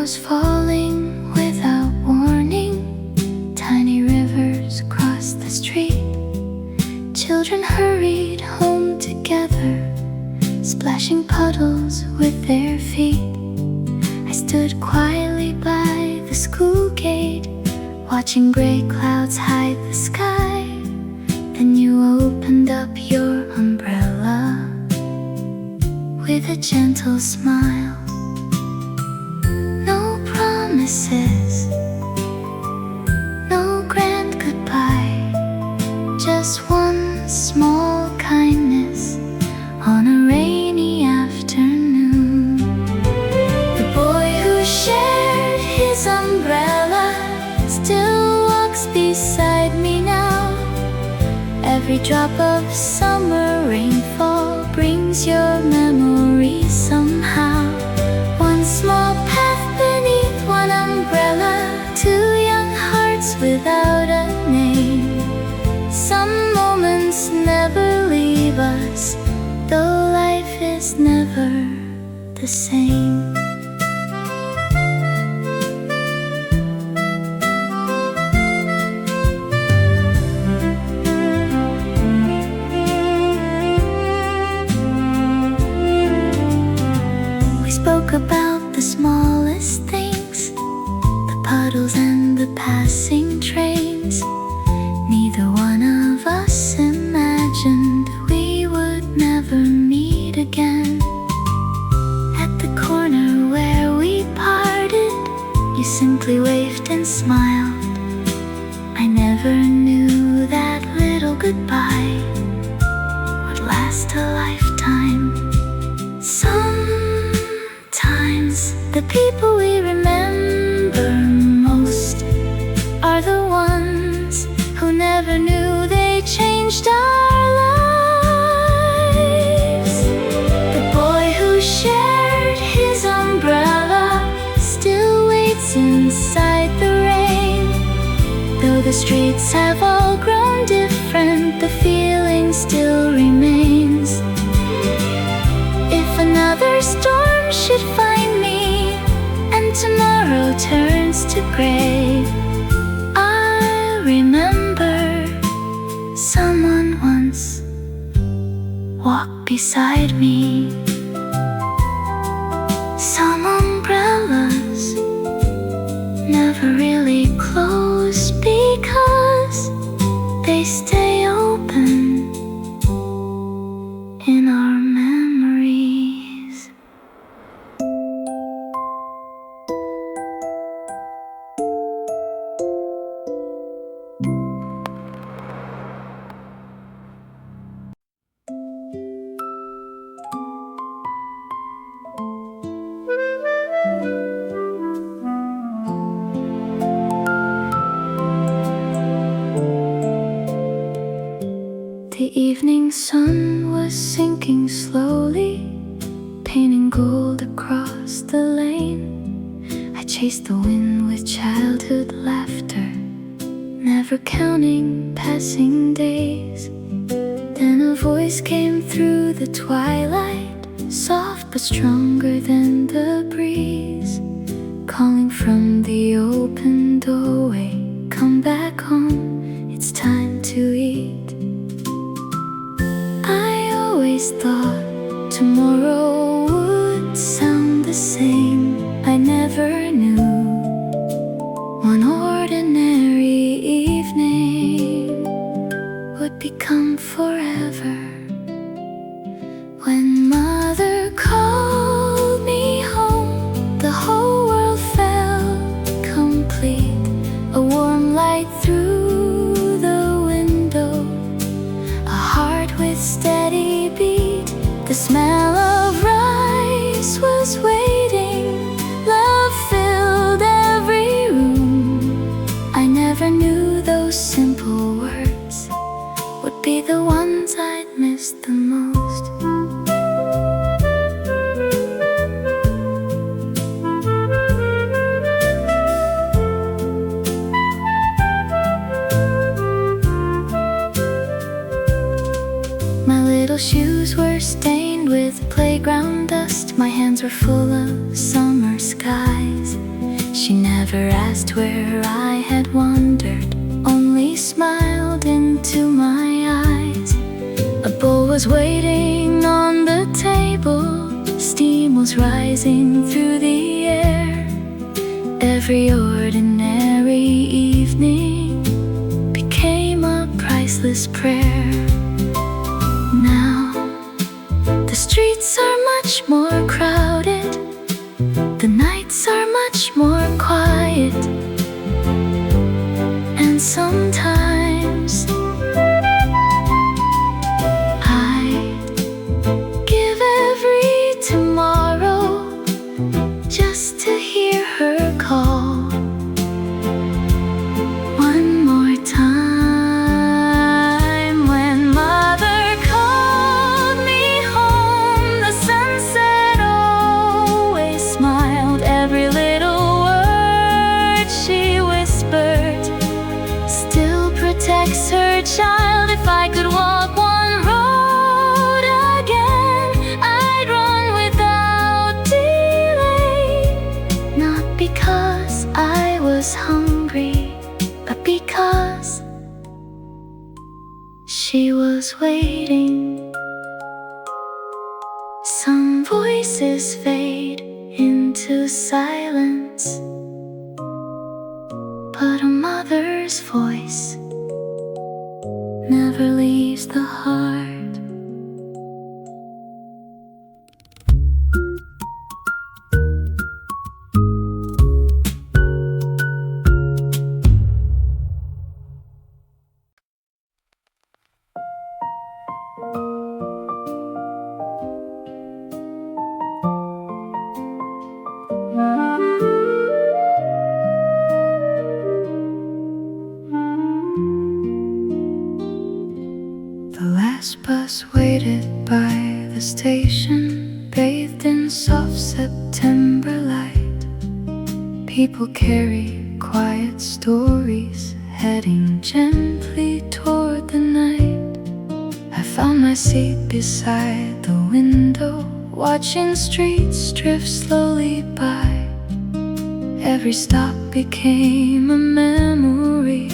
was falling without warning. Tiny rivers crossed the street. Children hurried home together, splashing puddles with their feet. I stood quietly by the school gate, watching gray clouds hide the sky. Then you opened up your umbrella with a gentle smile. No promises, no grand goodbye, just one small kindness on a rainy afternoon. The boy who shared his umbrella still walks beside me now. Every drop of summer rainfall brings your memories somehow. One small path beneath one umbrella, two young hearts without a name. Some moments never leave us, though life is never the same. We spoke about the smallest things, the puddles and the passing trains. Neither one of us imagined we would never meet again. At the corner where we parted, you simply waved and smiled. I never knew that little goodbye would last a lifetime. Sometimes the people we remember most are the ones who never knew they changed our lives. The boy who shared his umbrella still waits inside the rain. Though the streets have all grown different, the feeling still remains. If another storm should find me and tomorrow turns to gray, I'll remember someone once walked beside me. Some umbrellas never really close because they stay open in our memories. The evening sun was sinking slowly, painting gold across the lane. I chased the wind with childhood laughter, never counting passing days. Then a voice came through the twilight, soft but stronger than the breeze, calling from the open doorway, come back home, it's time to eat. I always thought tomorrow would sound the same. I never knew one ordinary evening would become forever. When mother called me home, the whole world felt complete. A warm light through the window, a heart with steady beat. The smell of rice was waiting, love filled every room. I never knew those simple words would be the ones I'd miss the most. My little shoes were stained with playground dust. My hands were full of summer skies. She never asked where I had wandered, only smiled into my eyes. A bowl was waiting on the table, steam was rising through the air. Every ordinary evening became a priceless prayer. Now the streets are much more crowded, the nights are much more quiet, and sometimes I'd give every tomorrow just to hear her call one more time. When mother called me home, the sunset always smiled. Every little word she whispered still protects her child. If I could walk one road again, I'd run without delay. Not because I was hungry, but because she was waiting. Some voices fade into silence, but a mother's voice never leaves the heart. The last bus waited by the station, bathed in soft September light. People carry quiet stories, heading gently toward the night. I found my seat beside the window, watching streets drift slowly by. Every stop became a memory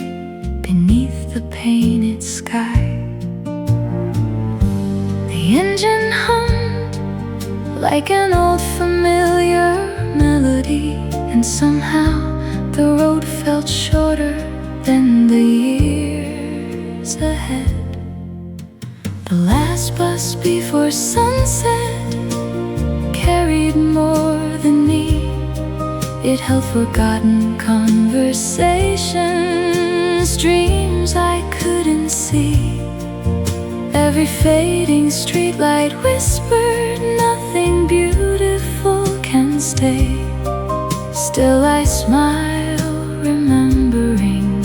beneath the painted sky. The engine hummed like an old familiar melody, and somehow the road felt shorter than the years ahead. The last bus before sunset carried more than me. It held forgotten conversations, dreams I couldn't see. Every fading streetlight whispered, nothing beautiful can stay. Still I smile, remembering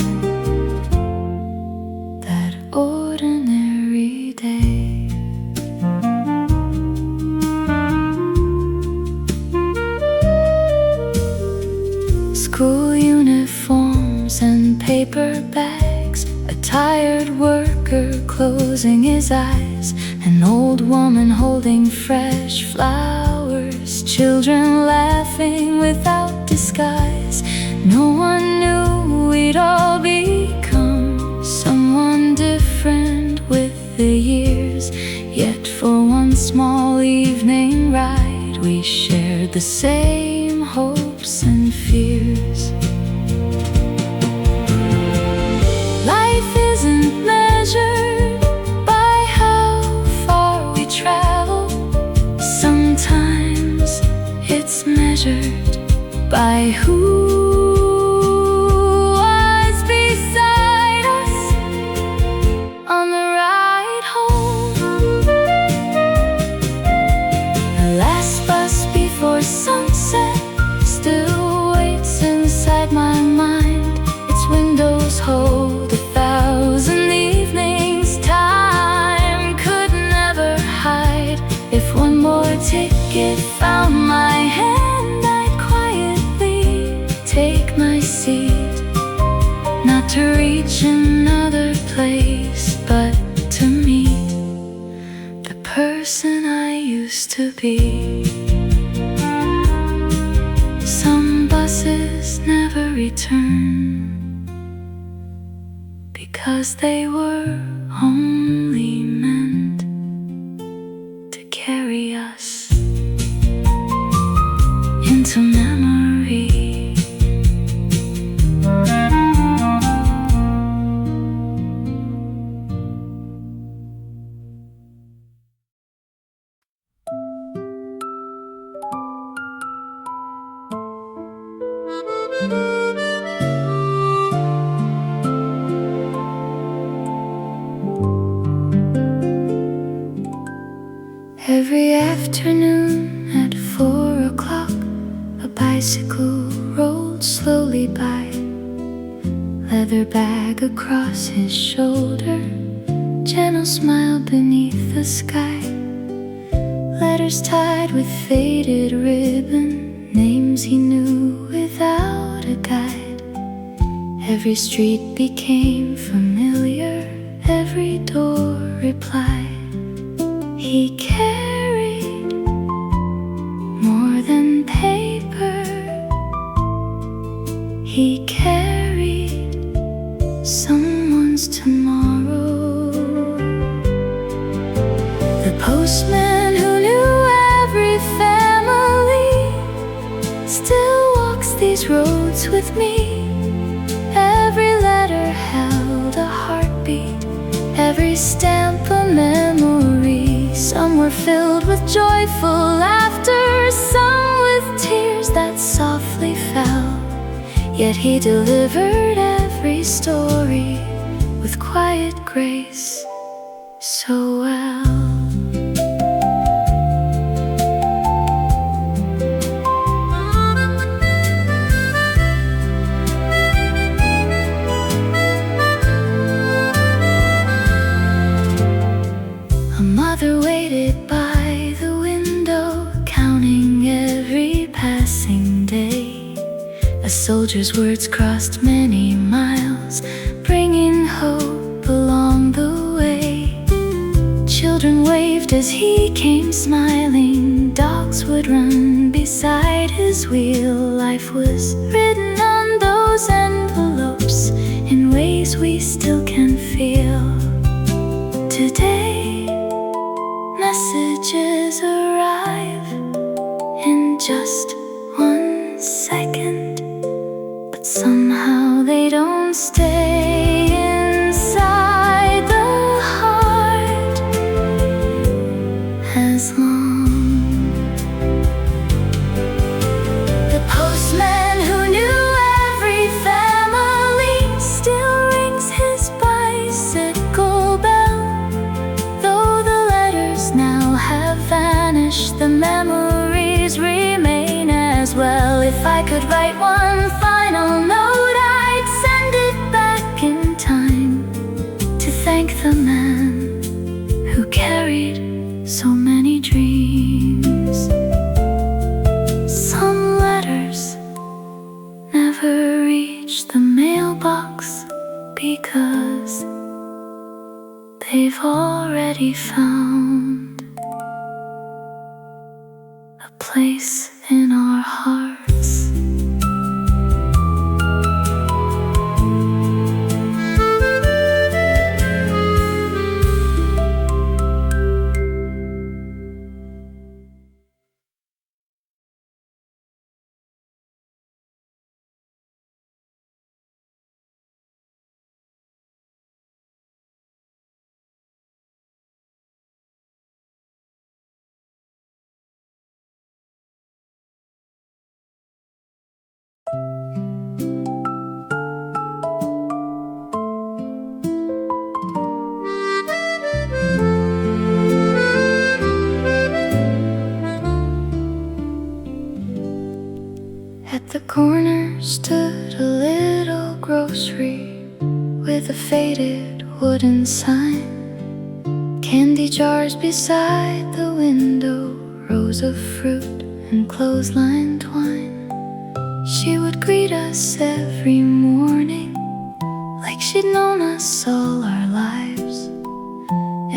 that ordinary day. School uniforms and paper bags, a tired worker closing his eyes, an old woman holding fresh flowers, children laughing without disguise. No one knew we'd all become someone different with the years. Yet for one small evening ride, we shared the same hopes and fears. Life isn't measured by how far we travel. Sometimes it's measured by who was beside us on the ride home. The last bus before sunset still waits inside my mind. Its windows hold 1,000 evenings. Time could never hide. If one more ticket found my hand, I'd quietly take my seat. Not to reach another place, but to meet the person I used to be. Some buses return, because they were only meant to carry us into memory. Every afternoon at 4 o'clock, a bicycle rolled slowly by, leather bag across his shoulder, gentle smile beneath the sky, letters tied with faded ribbon, names he knew without a guide. Every street became familiar, every door replied. He carried more than paper, he carried someone's tomorrow. The postman who knew every family still walks these roads with me. Every letter held a heartbeat, every stamp a memory. Some were filled with joyful laughter, some with tears that softly fell. Yet he delivered every story with quiet grace so well. A mother waited by the window, counting every passing day. A soldier's words crossed many miles, bringing hope along the way. Children waved as he came smiling, dogs would run beside his wheel. Life was written on those envelopes in ways we still can feel. Today, messages arrive in just 1 second, but somehow they don't stay inside the heart as long. The postman who knew every family still rings his bicycle bell. Though the letters now have vanished, the memories remain as well. If I could write one final note, I'd send it back in time to thank the man who carried so many dreams. Some letters never reach the mailbox because they've already found a place in our hearts. At the corner stood a little grocery with a faded wooden sign. Candy jars beside the window, rows of fruit and clothesline twine. She would greet us every morning like she'd known us all our lives.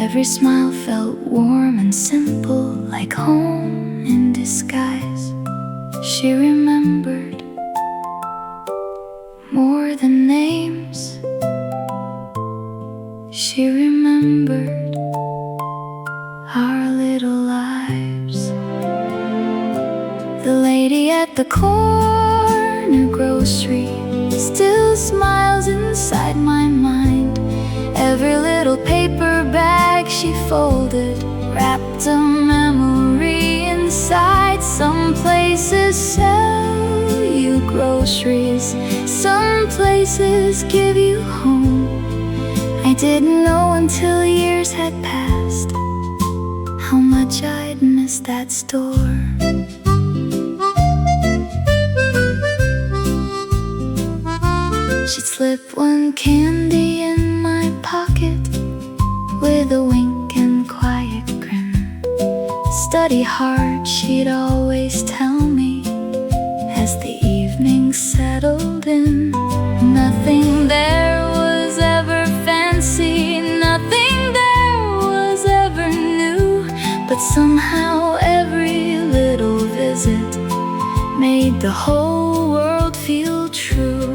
Every smile felt warm and simple, like home in disguise. She remembered the names. She remembered our little lives. The lady at the corner grocery still smiles inside my mind. Every little paper bag she folded wrapped a memory inside. Some places sell you groceries, some places give you home. I didn't know until years had passed how much I'd missed that store. She'd slip one candy in my pocket with a wink and quiet grin. Study hard, she'd always tell me as the evening settled in. Nothing there was ever fancy, nothing there was ever new, but somehow every little visit made the whole world feel true.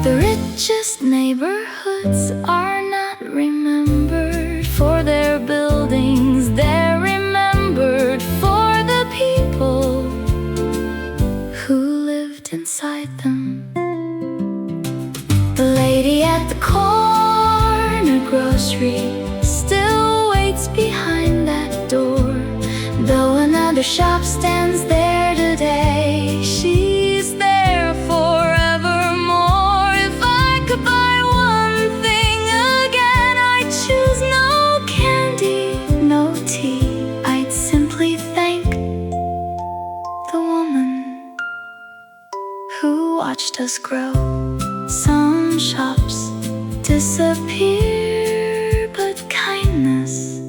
The richest neighborhoods are not remembered for their buildings, they're remembered for the people who lived inside them. The lady at the corner grocery still waits behind that door. Though another shop stands there today, she's there forevermore. If I could buy one thing again, I'd choose no candy, no tea. I'd simply thank the woman who watched us grow. Some shops disappear, but kindness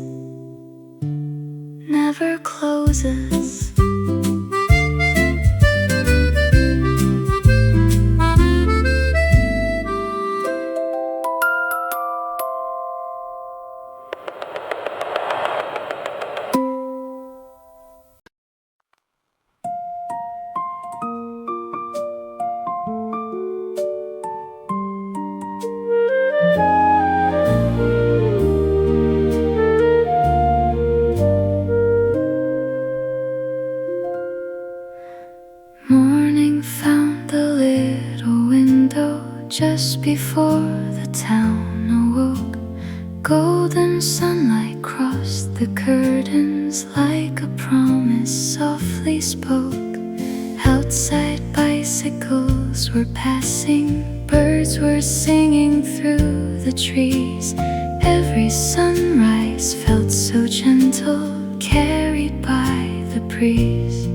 never closes. Morning found the little window just before the town awoke. Golden sunlight crossed the curtains like a promise softly spoke. Outside bicycles were passing, birds were singing through the trees. Every sunrise felt so gentle, carried by the breeze.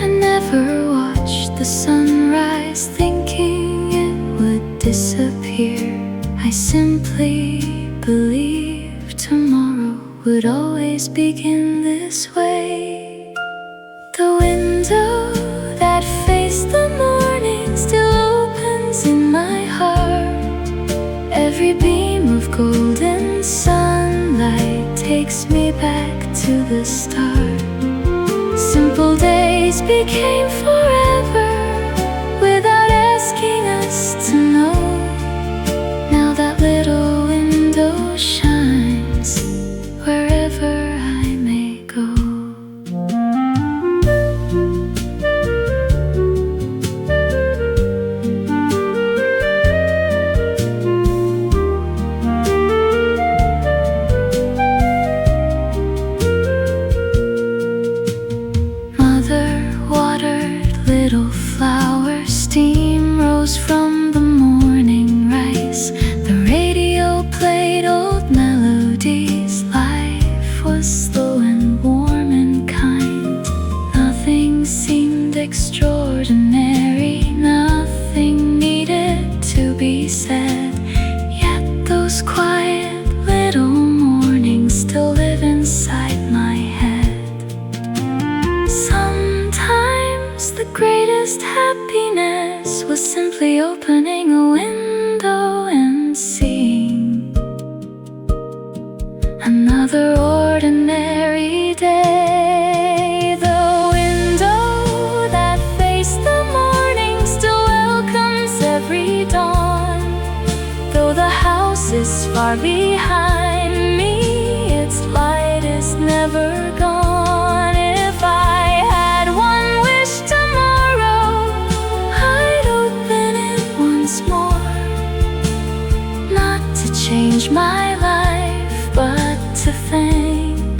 I never watched the sunrise thinking it would disappear. I simply believed tomorrow would always begin this way. The window that faced the morning still opens in my heart. Every beam of golden sunlight takes me back to the start. Simple days became forever without asking us to know. Now that little window shines wherever I may go. Little flower, steam rose from the morning rice. The radio played old melodies. Life was slow and warm and kind. Nothing seemed extraordinary, nothing needed to be said. Yet those quiet little mornings still live inside my head. The greatest happiness was simply opening a window and seeing another ordinary day. The window that faced the morning still welcomed far behind me. Its light is never gone. If I had one wish tomorrow, I'd open it once more. Not to change my life, but to thank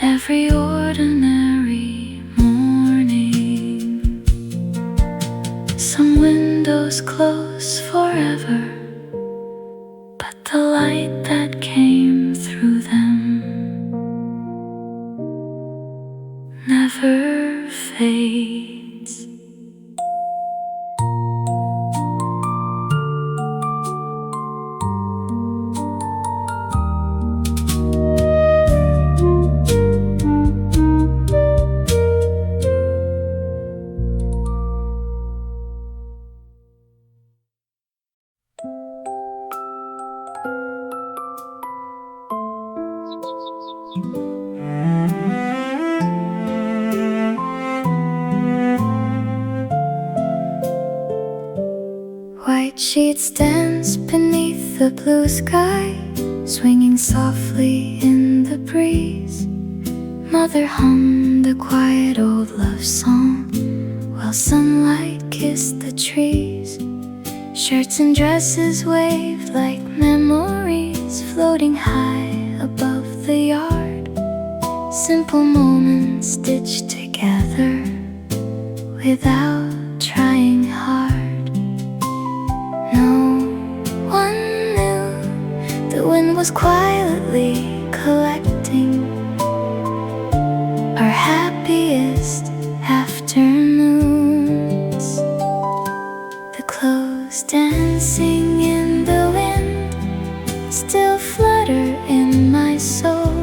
every ordinary morning. Some windows close forever, but the light that came through them never fades. White sheets dance beneath the blue sky, swinging softly in the breeze. Mother hummed a quiet old love song while sunlight kissed the trees. Shirts and dresses waved like memories floating high above the yard. Simple moments stitched together without trying hard. No one knew the wind was quietly collecting our happiest afternoons. The clothes dancing in the wind still flutter in my soul.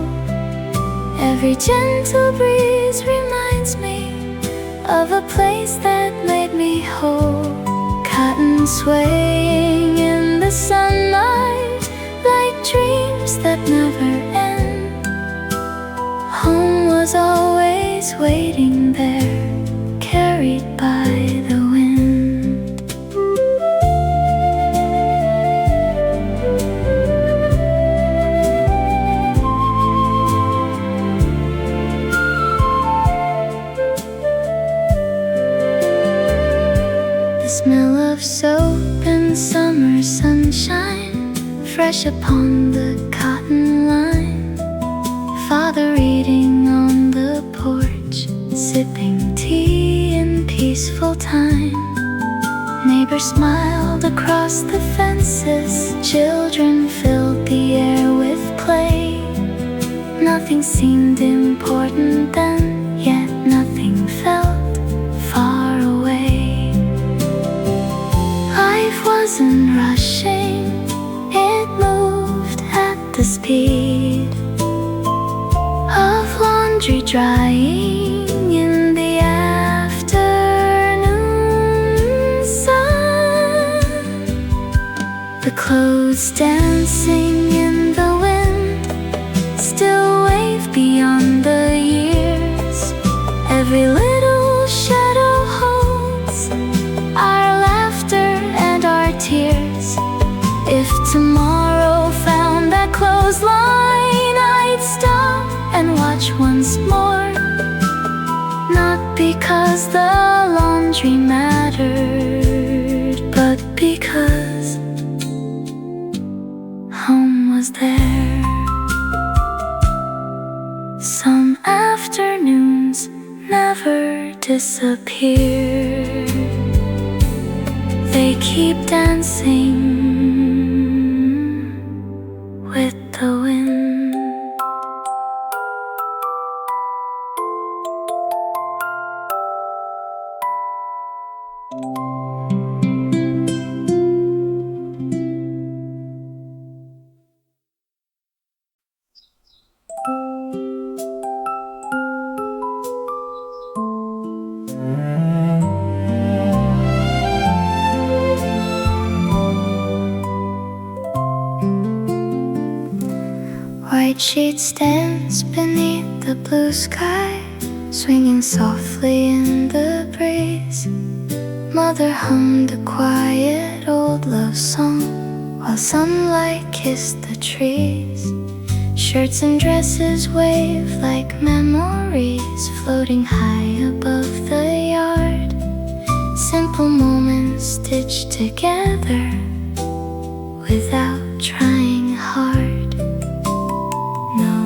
Every gentle breeze reminds me of a place that made me whole. Cotton swaying in the sunlight like dreams that never end. Home was always waiting there, carried by the wind. The smell of soap and summer sunshine, fresh upon the cotton line. Father reading on the porch, sipping tea in peaceful time. Neighbors smiled across the fences, children filled the air with play. Nothing seemed important then, yet nothing felt far away. Life wasn't rushing, it moved at the speed of laundry drying in the afternoon sun. The clothes dancing in the wind still wave beyond the years. Every little shadow holds our laughter and our tears. If tomorrow found that clothesline, I'd stop and watch once more. Not because the laundry mattered, but because home was there. Some afternoons never disappear. They keep dancing with the wind. White sheets dance beneath the blue sky, swinging softly in the breeze. Mother hummed a quiet old love song while sunlight kissed the trees. Shirts and dresses wave like memories floating high above the yard. Simple moments stitched together without trying hard. No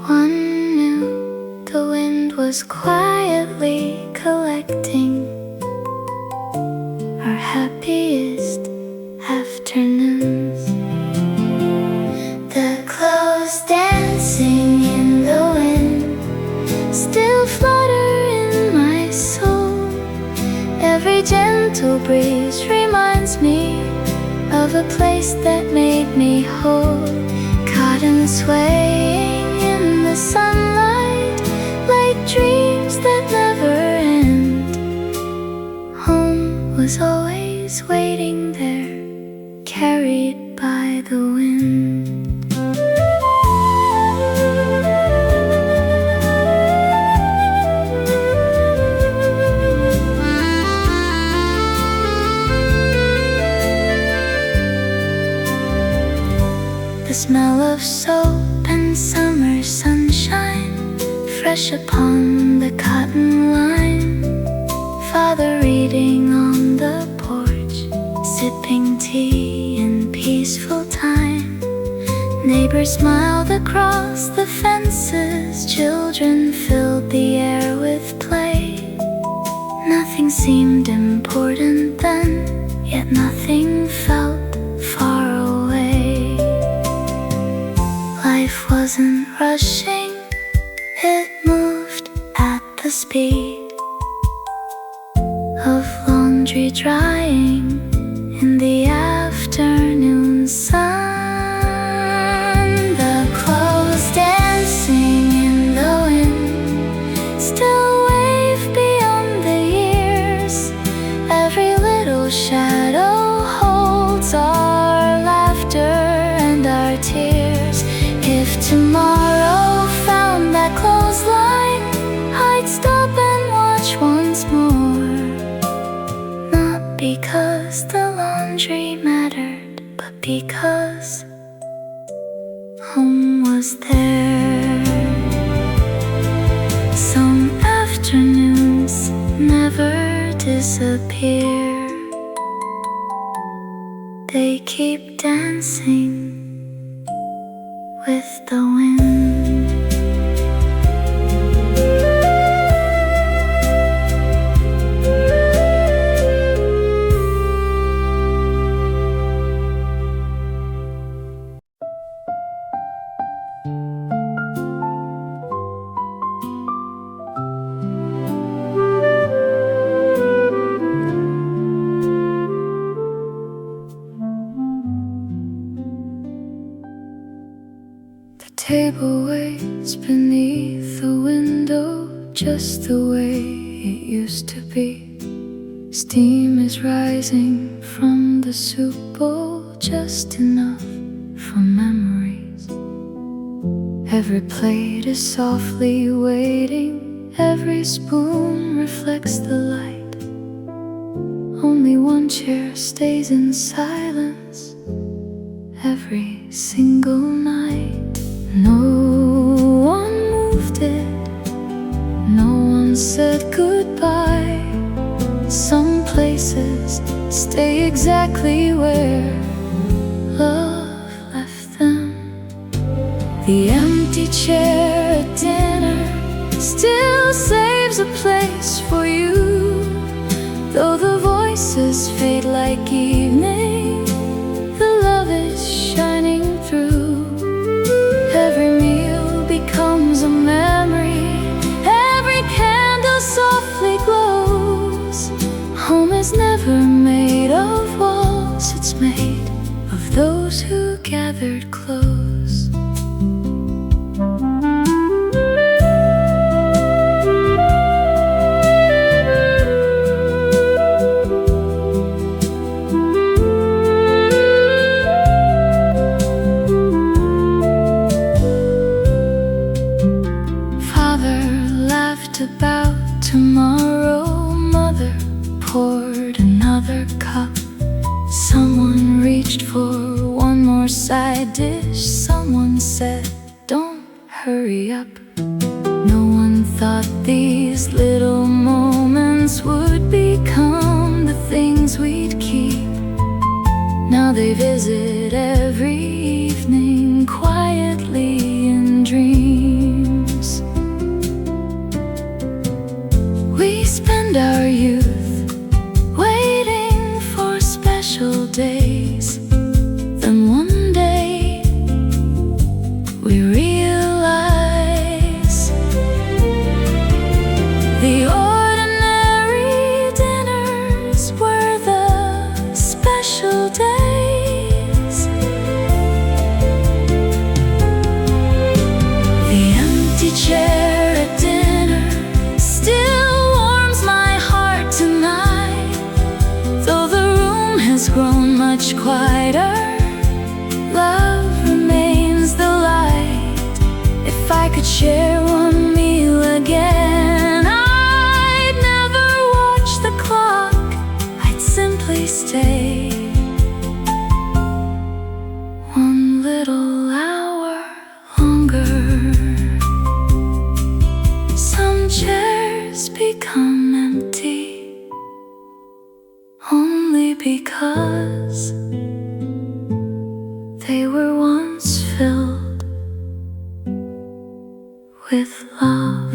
one knew the wind was quietly collecting our happiest afternoons. The clothes dancing in the wind still flutter in my soul. Every gentle breeze reminds me of a place that made me whole. Cotton swaying in the sunlight like dreams that never end. Home was always waiting there, carried by the wind. The smell of soap and summer sunshine fresh upon the cotton line. Father reading on the porch, sipping tea in peaceful time. Neighbors smiled across the fences. Children filled the air with play. Nothing seemed important then, yet nothing felt far away. Life wasn't rushing, it moved at the speed of laundry drying in the afternoon sun. The clothes dancing in the wind still wave beyond the years. Every little shadow holds our laughter and our tears. If tomorrow found that clothesline, I'd stop and watch once more. Not because the laundry mattered, but because home was there. Some afternoons never disappear. They keep dancing with the wind. Table waits beneath the window, just the way it used to be. Steam is rising from the soup bowl, just enough for memories. Every plate is softly waiting, every spoon reflects the light. Only one chair stays in silence every single night. No one moved it, no one said goodbye. Some places stay exactly where love left them. The empty chair at dinner still saves a place for you. Though the voices fade like evening, the love is shining through. Every meal becomes a memory, every candle softly glows. Home is never made of walls, it's made of those who gathered close. About tomorrow, mother poured another cup. Someone reached for more side dish. Someone said, don't hurry up. No one thought these little moments would become the things we'd keep. Now they visit every evening quietly in dreams. We spend our youth waiting for special days. Then one day we realize the ordinary dinners were the special days. The empty chair at dinner still warms my heart tonight, though the room has grown much quieter. Love remains the light. If I could share one meal again, I'd never watch the clock. I'd simply stay one little hour longer. Some chairs become empty only because they were once filled with love.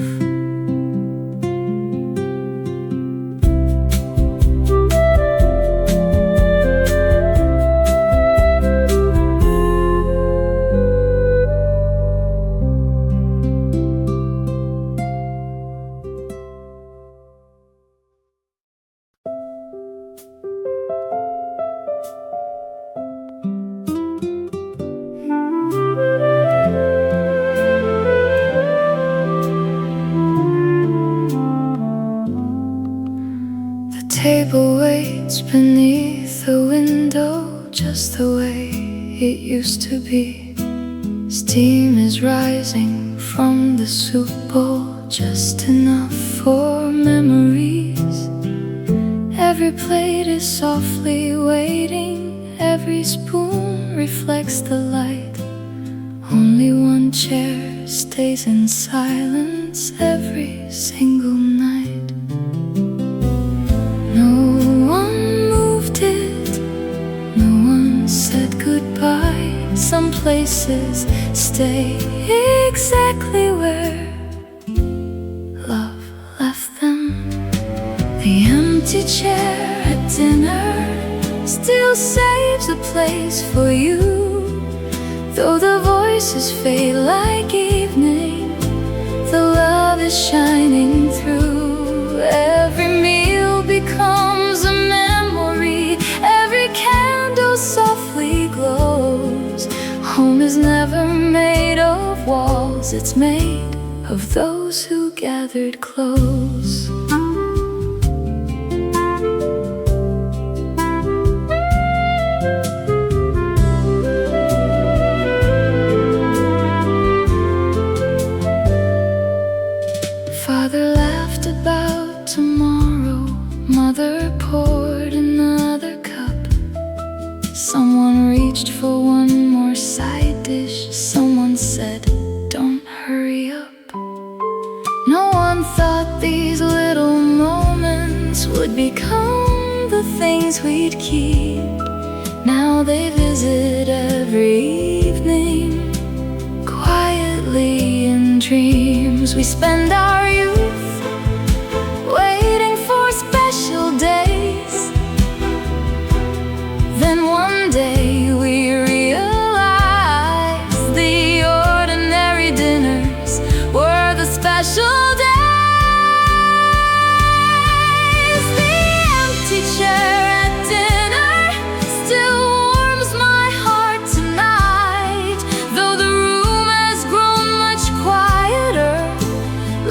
The table waits beneath the window just the way it used to be. Steam is rising from the soup bowl, just enough for memories. Every plate is softly waiting, every spoon reflects the light. Only one chair stays in silence every single night. No one moved it, no one said goodbye. Some places stay exactly where love left them. The empty chair at dinner still saves a place for you, though the voices fade like evening. The love is shining through. Every meal becomes a memory, every candle softly glows. Home is never made of walls, it's made of those who gathered close. Father laughed about tomorrow, mother poured another cup. Someone reached for one more side dish, someone said, don't hurry up. No one thought these little moments would become the things we'd keep. Now they visit every evening quietly in dreams. We spend our youth waiting for special days. Then one day we realize the ordinary dinners were the special days. The empty chair at dinner still warms my heart tonight, though the room has grown much quieter.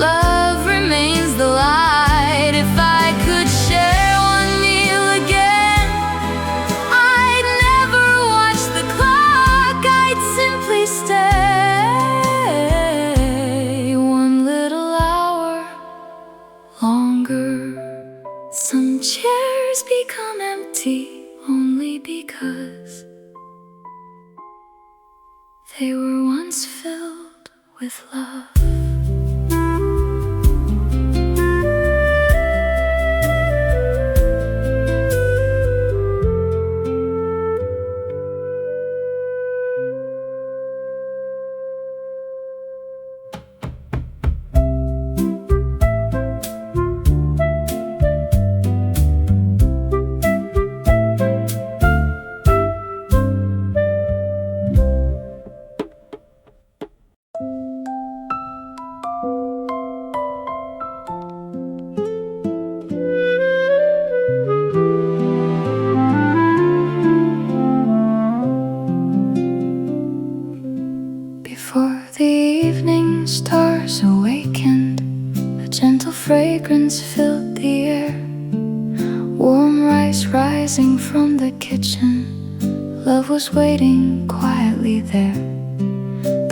Love remains the light. If I could share one meal again, I'd never watch the clock. I'd simply stay one little hour longer. Some chairs become empty only because gentle fragrance filled the air. Warm rice rising from the kitchen. Love was waiting quietly there.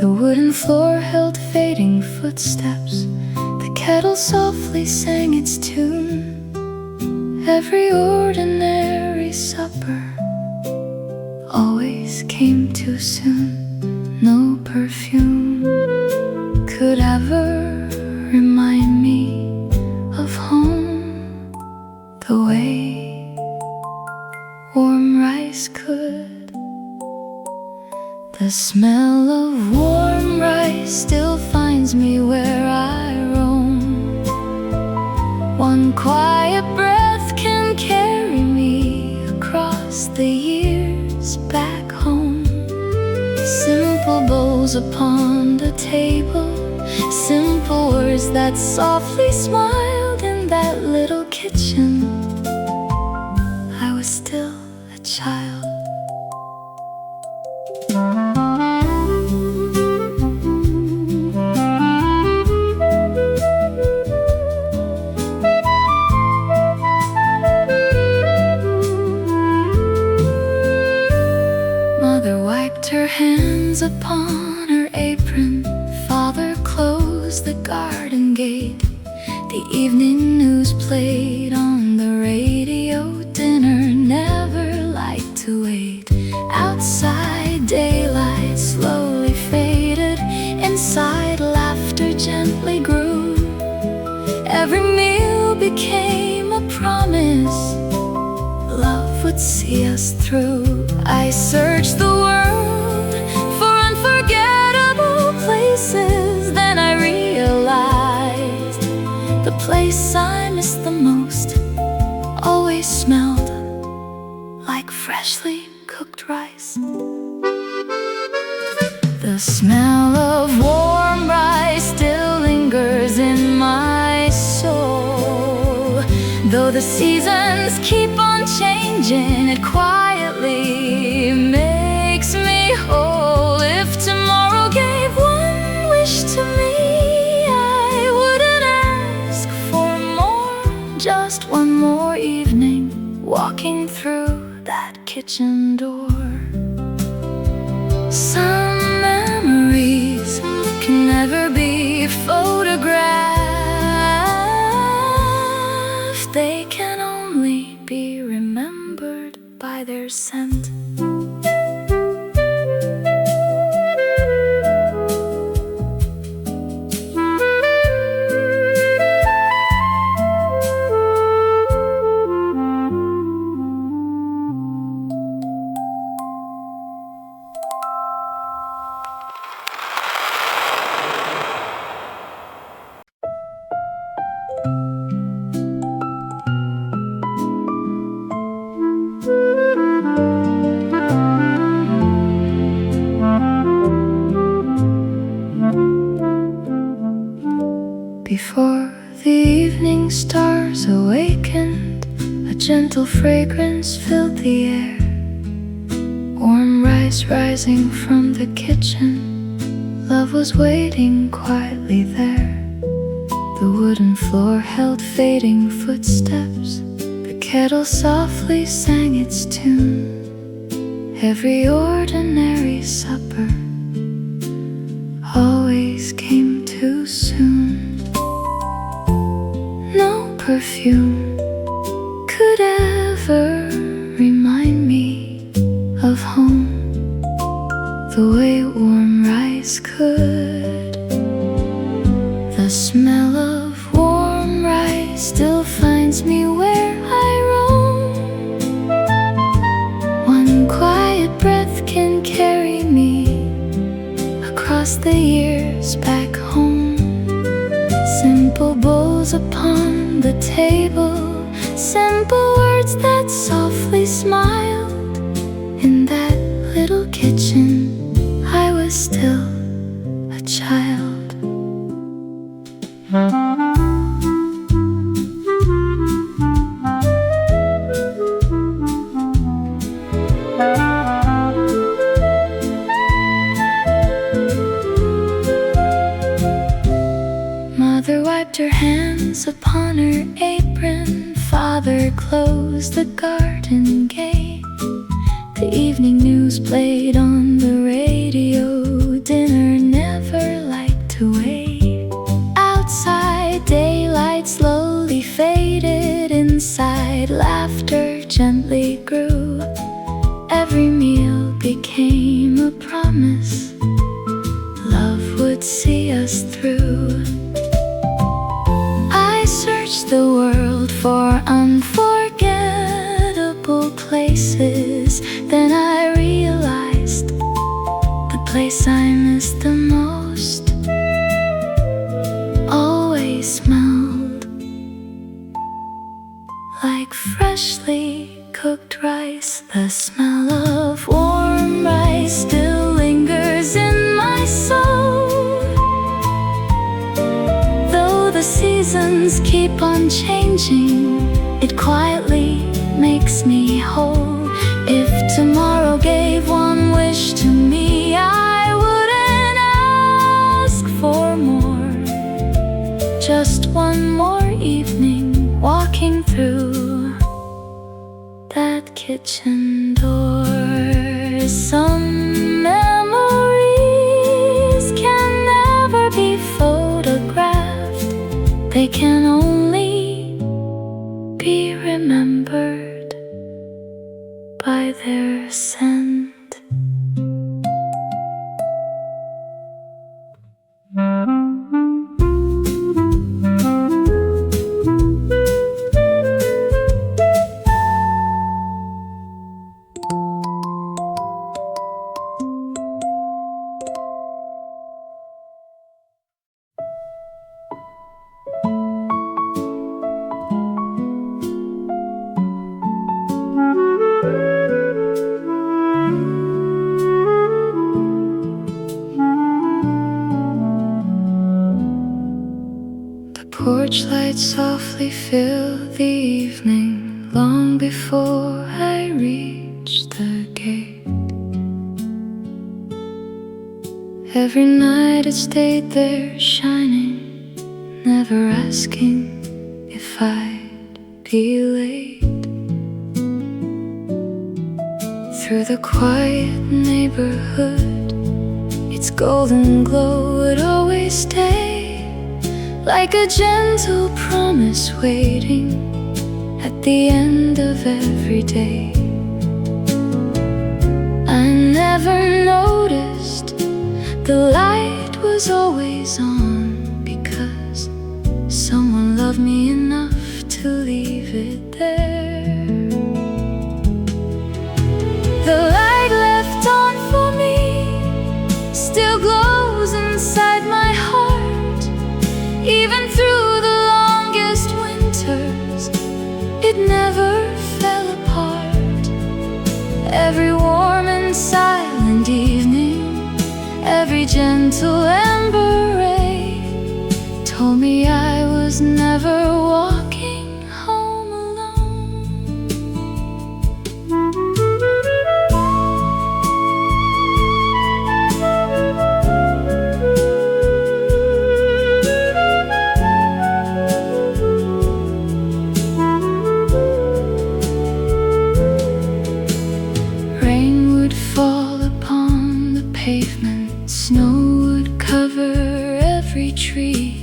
The wooden floor held fading footsteps. The kettle softly sang its tune. Every ordinary supper always came too soon. No perfume could ever remind me of home the way warm rice could. The smell of warm rice still finds me where I roam. One quiet breath can carry me across the years back home. Simple bowls upon the table, simple words that softly smiled in that little kitchen. I was still a child. Mother wiped her hands upon her apron. Father closed the garden gate. The evening news played on the radio. Dinner never liked to wait. Outside daylight slowly faded. Inside laughter gently grew. Every meal became a promise. Love would see us through. I searched the world for unforgettable places. Then I realized the place I missed the most always smelled like freshly cooked rice. The smell of warm rice still lingers in my soul. Though the seasons keep on changing, it quietly makes me whole. If tomorrow gave one wish to me, I wouldn't ask for more. Just one more evening walking through that kitchen door. Some memories can never be photographed. They can only be remembered by their scent. Before the evening stars awakened, a gentle fragrance filled the air. Warm rice rising from the kitchen. Love was waiting quietly there. The wooden floor held fading footsteps. The kettle softly sang its tune. Every ordinary supper always came too soon. No perfume could ever remind me of home the way warm rice could. The smell of warm rice still finds me where I roam. One quiet breath can carry me across the years back home. Simple bowls upon the table, simple words that softly smiled. In that little kitchen, I was still a child. Mother wiped her hands hands upon her apron. Father closed the garden gate. The evening news played on the radio. Dinner never liked to wait. Outside, daylight slowly faded. Inside, laughter gently grew. Every meal became a promise. Love would see us through. I searched the world for unforgettable places. Then I realized the place I missed the most always smelled like freshly cooked rice. The smell of warm rice still lingers in my soul. Though the seasons keep on changing, it quietly makes me whole. If tomorrow gave one wish to me, I wouldn't ask for more. Just one more evening walking through that kitchen door. Some memories can never be photographed. They can only be remembered by their scent. Porch lights softly fill the evening, long before I reach the gate. Every night it stayed there shining, never asking if I'd be late. Through the quiet neighborhood, its golden glow would always stay, like a gentle promise waiting at the end of every day. I never noticed the light was always on, because someone loved me enough to leave it there. The light left on for me still glows inside my heart. Even through the longest winters, it never fell apart. Every warm and silent evening, every gentle ember ray told me I was never walking home alone. Pavement, snow would cover every tree.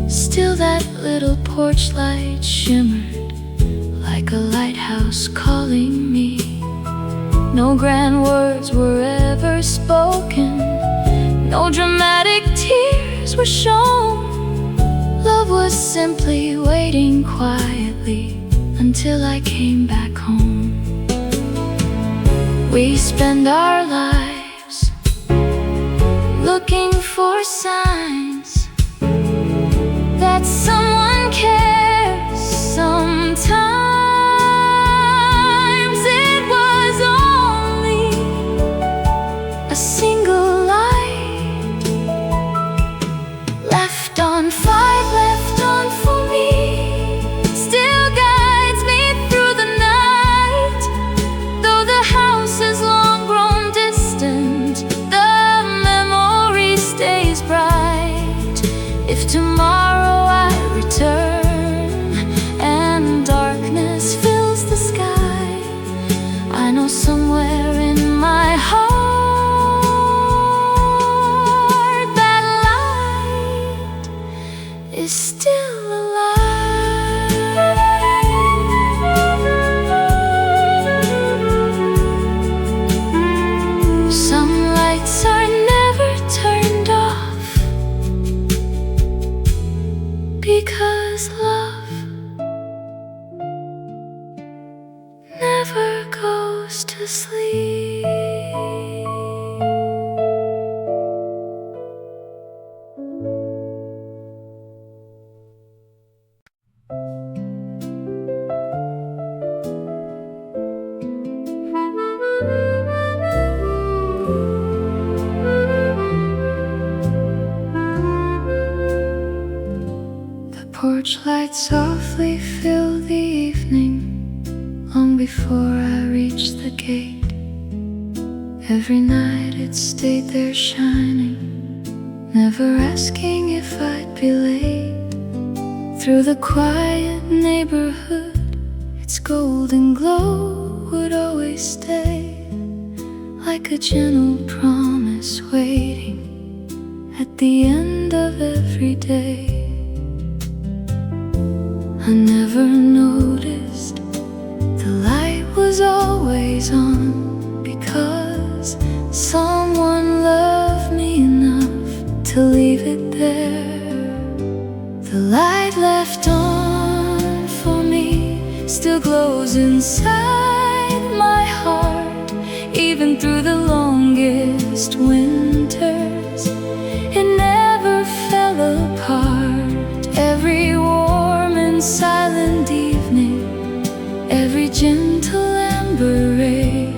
Still that little porch light shimmered like a lighthouse calling me. No grand words were ever spoken, no dramatic tears were shown. Love was simply waiting quietly until I came back home. We spend our lives looking for signs that someone cares. Sometimes it was only a single light left on, five left on for me, still guides me through the night. Though the house is long grown distant, the memory stays bright. If tomorrow I to sleep. The porch light softly filled the evening, long before I reached the gate. Every night it stayed there shining, never asking if I'd be late. Through the quiet neighborhood, its golden glow would always stay, like a gentle promise waiting at the end of every day. I never noticed the light was always on, because someone loved me enough to leave it there. The light left on for me still glows inside my heart, even through the longest winters. It never fell apart. Every warm and silent evening, every gentle amber ray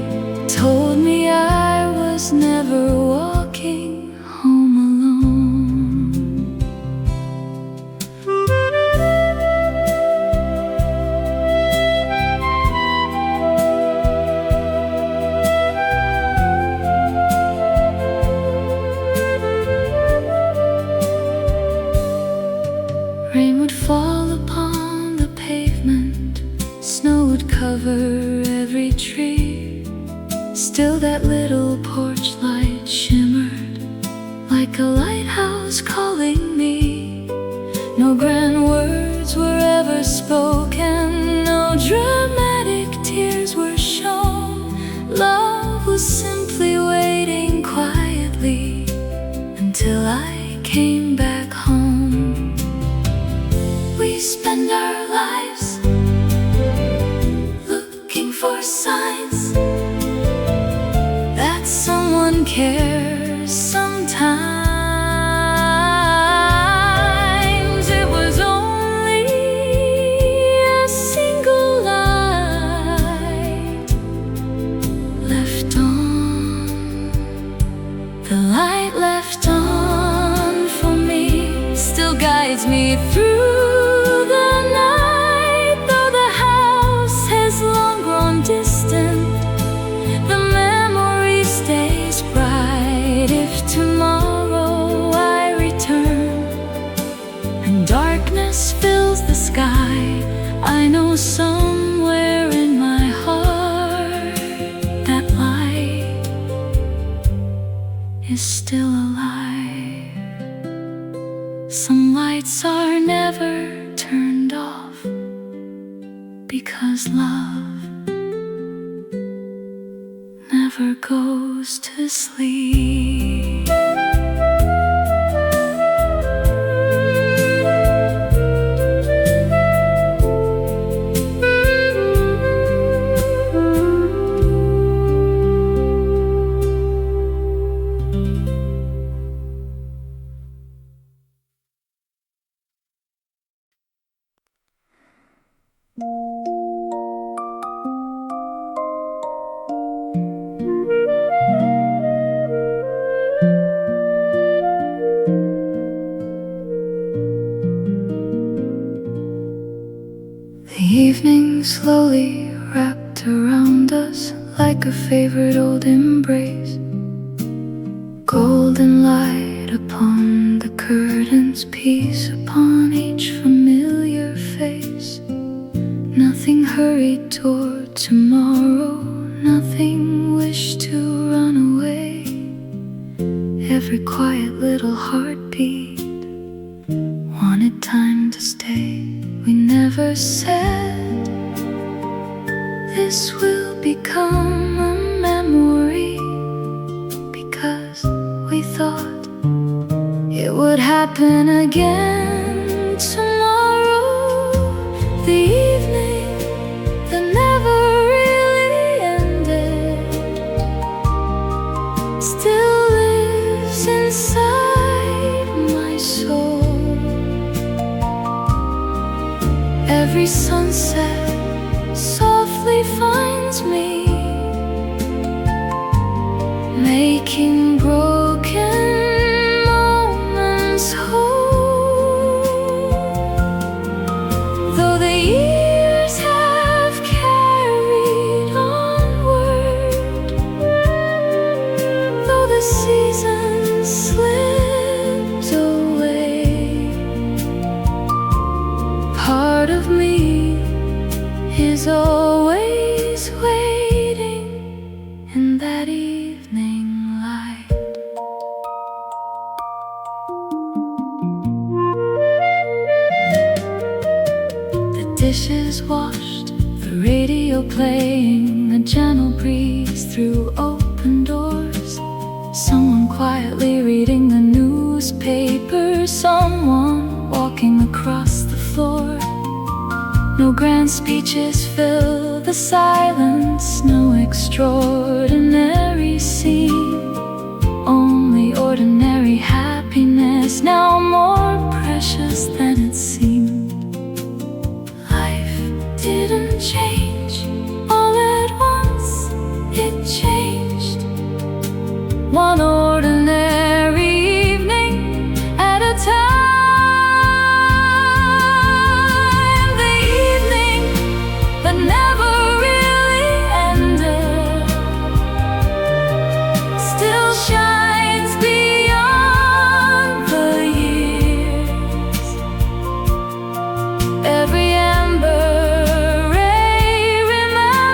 told me I was never walking home alone. Rain would fall upon the pavement, snow would cover every tree. Still that little porch light shimmered like a lighthouse calling me. No grand words were ever spoken, no dramatic tears were shown. Love was simply waiting quietly until I came back home. We spend our lives looking for signs that someone cares. Sometimes it was only a single light left on. The light left on for me still guides me through the night. Though the house has long grown distant, the memory stays bright. If tomorrow I return and darkness fills the sky, I know somewhere in my heart that light is still alive. Some lights are never turned off, because love never goes to sleep. The evening slowly wrapped around us like a favorite old embrace. Golden light upon the curtains, peace upon each familiar face. Nothing hurried toward tomorrow, nothing wished to run away. Every quiet little heartbeat wanted time to stay. We never said this will become a memory, because we thought it would happen again tomorrow. The evening that never really ended Every sunset softly finds me, making broken moments whole. Though the years have carried onward, though the seasons slipped away, part of me is always waiting in that evening light. The dishes washed, the radio playing, a gentle breeze through open doors, someone quietly reading the newspaper, someone walking across the floor. No grand speeches fill the silence, no extraordinary scene, only ordinary happiness, now more precious than it seemed. Life didn't change all at once, it changed one ordinary evening at a time. Never really ended, still shines beyond the years. Every amber ray remembers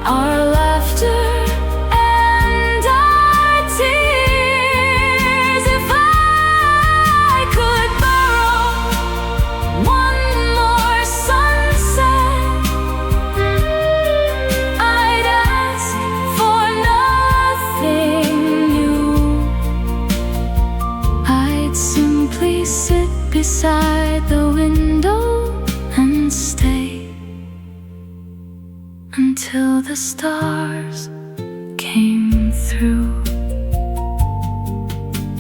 our laughter and our tears. If I could borrow one more sunset, I'd ask for nothing new. I'd simply sit beside the window and stay until the stars came through.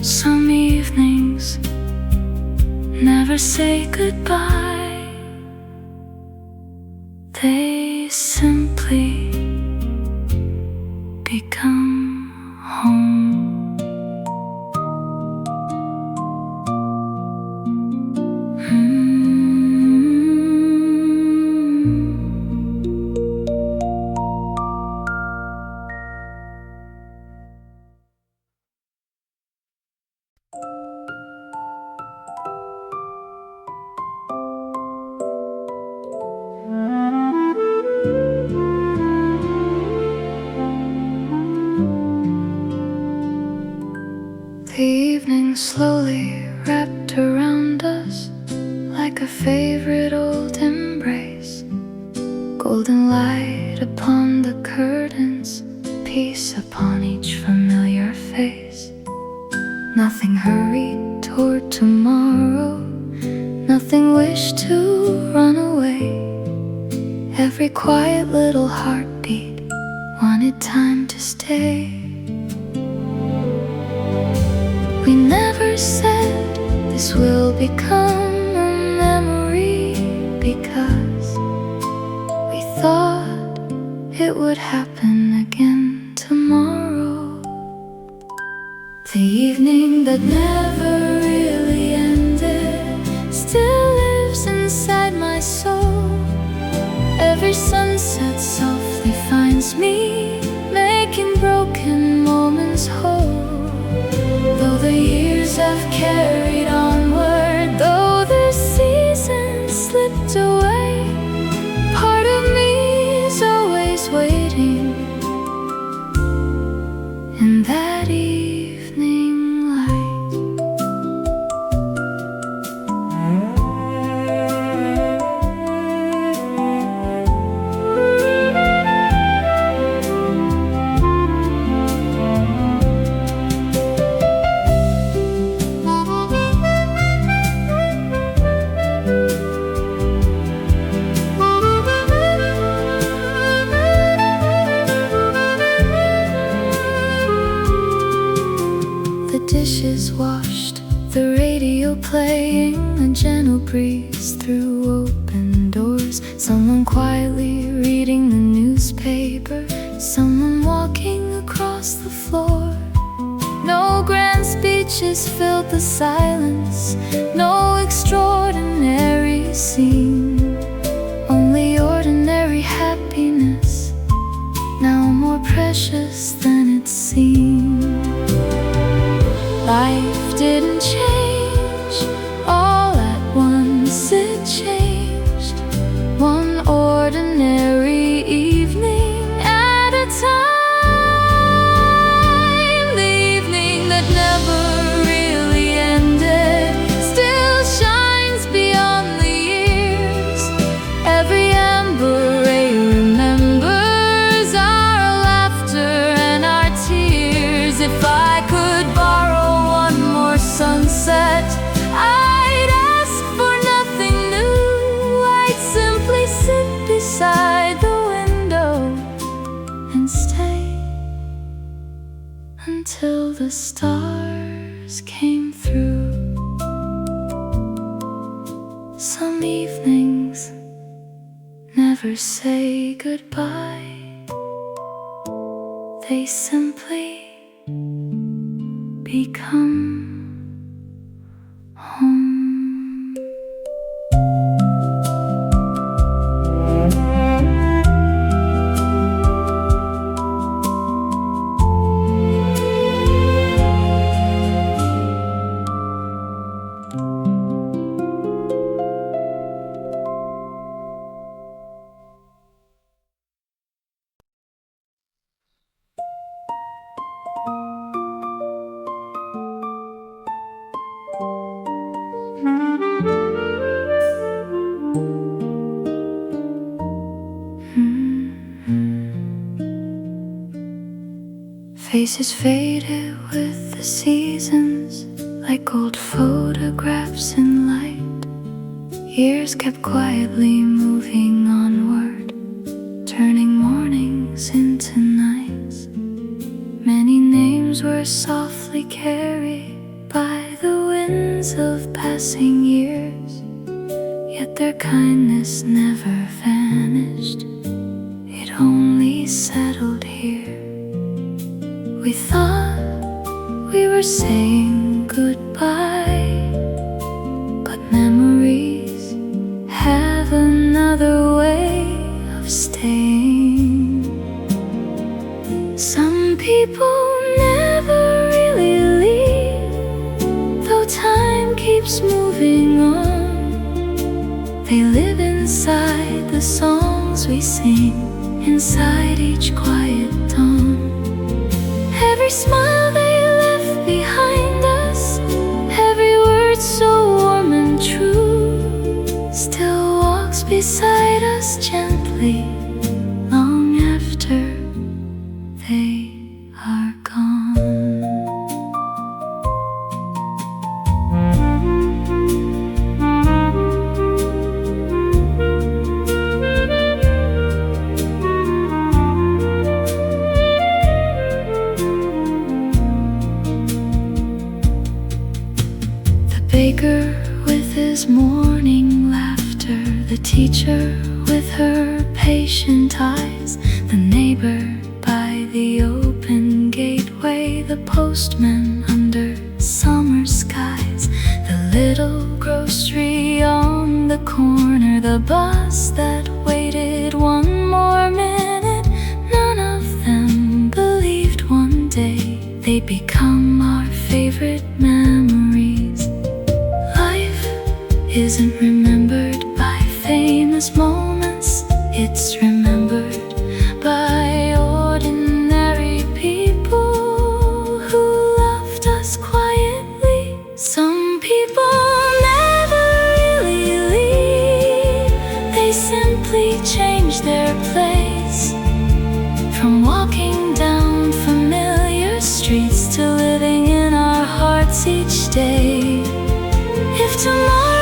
Some evenings never say goodbye, they simply become home. The evening slowly wrapped around us like a favorite old embrace. Golden light upon the curtains, peace upon each familiar face. Nothing hurried toward tomorrow, nothing wished to run away. Every quiet little heartbeat wanted time to stay. We never said this will become a memory, because we thought it would happen again tomorrow. The evening that never really ended still lives inside my soul. Every sunset softly finds me, making broken moments whole. Though the years have carried onward, though the seasons slipped away, part of me is always waiting in that evening light. radio playing, a gentle breeze through open doors, someone quietly reading the newspaper, someone walking across the floor. No grand speeches filled the silence, no extraordinary scene, only ordinary happiness, now more precious than it seemed. Life didn't change all at once, it changed one ordinary evening at a time. The evening that never really ended still shines beyond the years. Every amber ray remembers our laughter and our tears. If I could borrow sunset, I'd ask for nothing new. I'd simply sit beside the window and stay until the stars came through. Some evenings never say goodbye, they simply become home. Faces faded with the seasons, like old photographs in light. Years kept quietly moving onward, turning mornings into nights. Many names were softly carried by the winds of passing years, yet their kindness never vanished, it only settled here. We thought we were saying goodbye, but memories have another way of staying. Some people never really leave, though time keeps moving on. They live inside the songs we sing, inside each quiet dawn. Every smile they left behind us, every word so warm and true, still walks beside us gently, long after they are gone. Baker with his morning laughter, the teacher with her patient eyes, the neighbor by the open gateway, the postman under summer skies, the little grocery on the corner, the bus that waited one more minute. None of them believed one day they'd become our favorite memories. Isn't remembered by famous moments, it's remembered by ordinary people who loved us quietly. Some people never really leave, they simply change their place, from walking down familiar streets to living in our hearts each day. If tomorrow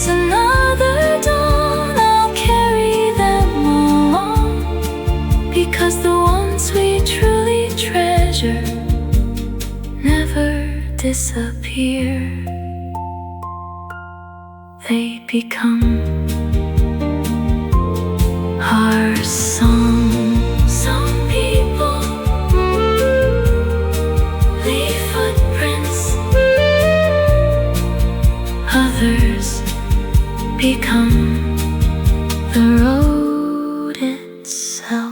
another dawn, I'll carry them along, because the ones we truly treasure never disappear. become our song. Some people leave footprints, others become the road itself.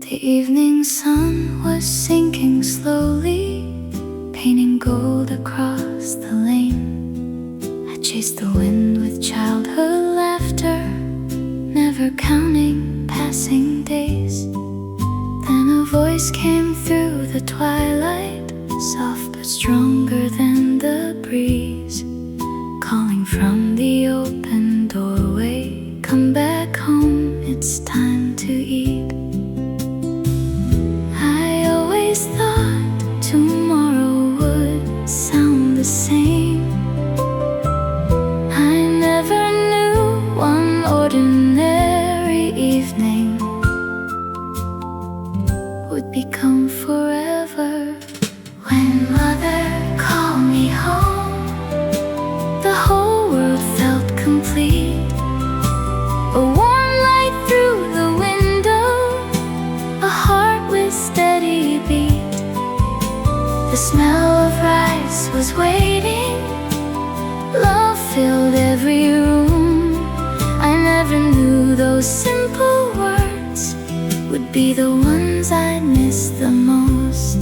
The evening sun was sinking slowly, painting gold across the lane. I chased the wind with childhood laughter, never counting passing days. Then a voice came through the twilight, soft but stronger than the breeze, calling from the open doorway, come back home, it's time to eat. Thought tomorrow would sound the same. I never knew one ordinary evening would become forever. When mother called me home, the whole world felt complete. A warm light through the window, a heart with steady beat. The smell of rice was waiting, love filled every room. I never knew those simple words would be the ones I'd miss the most.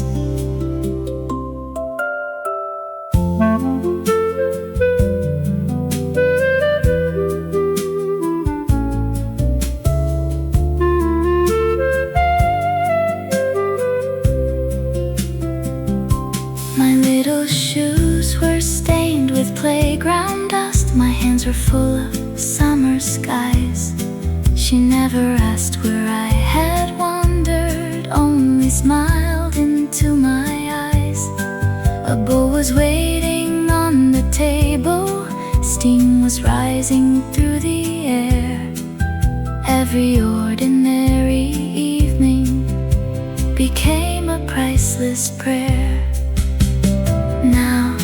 My little shoes were stained with playground dust. My hands were full of summer skies. She never asked where I had wandered, only smiled into my eyes. A bowl was waiting on the table, steam was rising through the air. Every ordinary evening became a priceless prayer. Now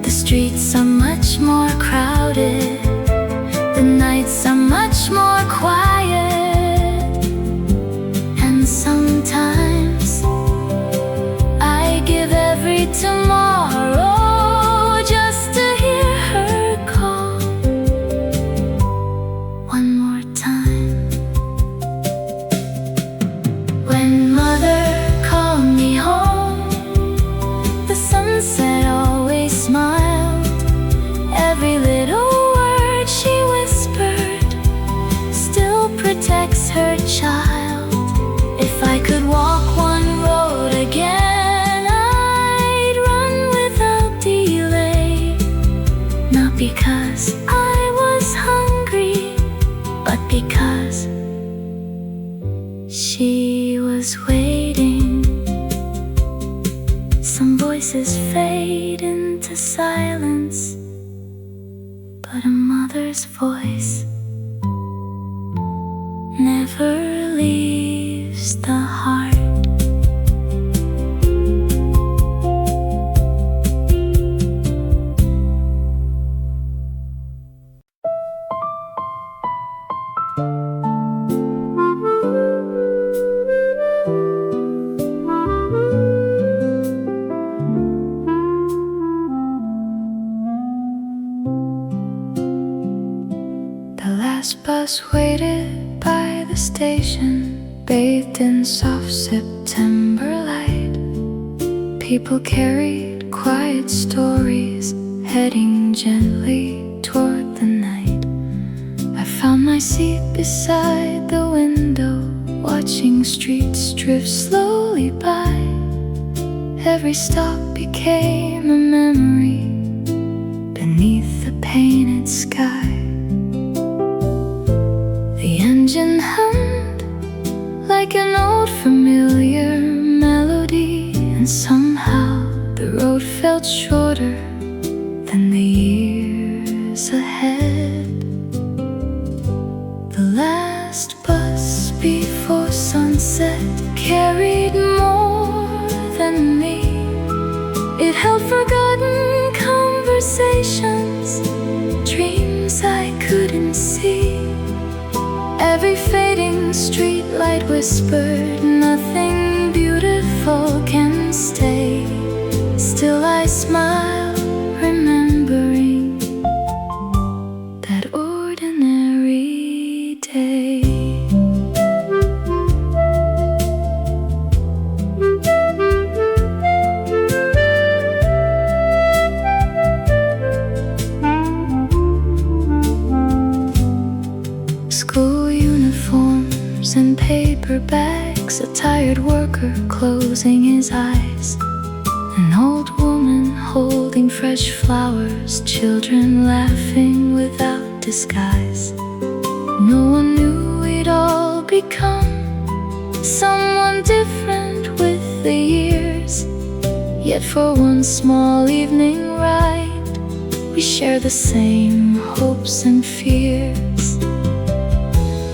the streets are much more crowded, the nights are much more quiet, and sometimes I give every tomorrow just to hear her call one more time. When mother called me home, the sunset always smiled. Every little word she whispered still protects her child. If I could walk one road again, I'd run without delay. Not because I was hungry, but because she was waiting. Some voices fade into silence, but a mother's voice never leaves the heart. Bus waited by the station, bathed in soft September light. People carried quiet stories, heading gently toward the night. I found my seat beside the window, watching streets drift slowly by. Every stop became a memory beneath the painted sky. The engine hummed like an old And somehow the road felt shorter than the years ahead. The last bus before sunset carried more than me. It held forgotten conversations, dreams I couldn't see. Every fading streetlight whispered, nothing beautiful can stay. Still I smile, remembering that ordinary day. School uniforms and paper bags, a tired worker closing his eyes, an old woman holding fresh flowers, children laughing without disguise. No one knew we'd all become someone different with the years. Yet for one small evening ride, we share the same hopes and fears.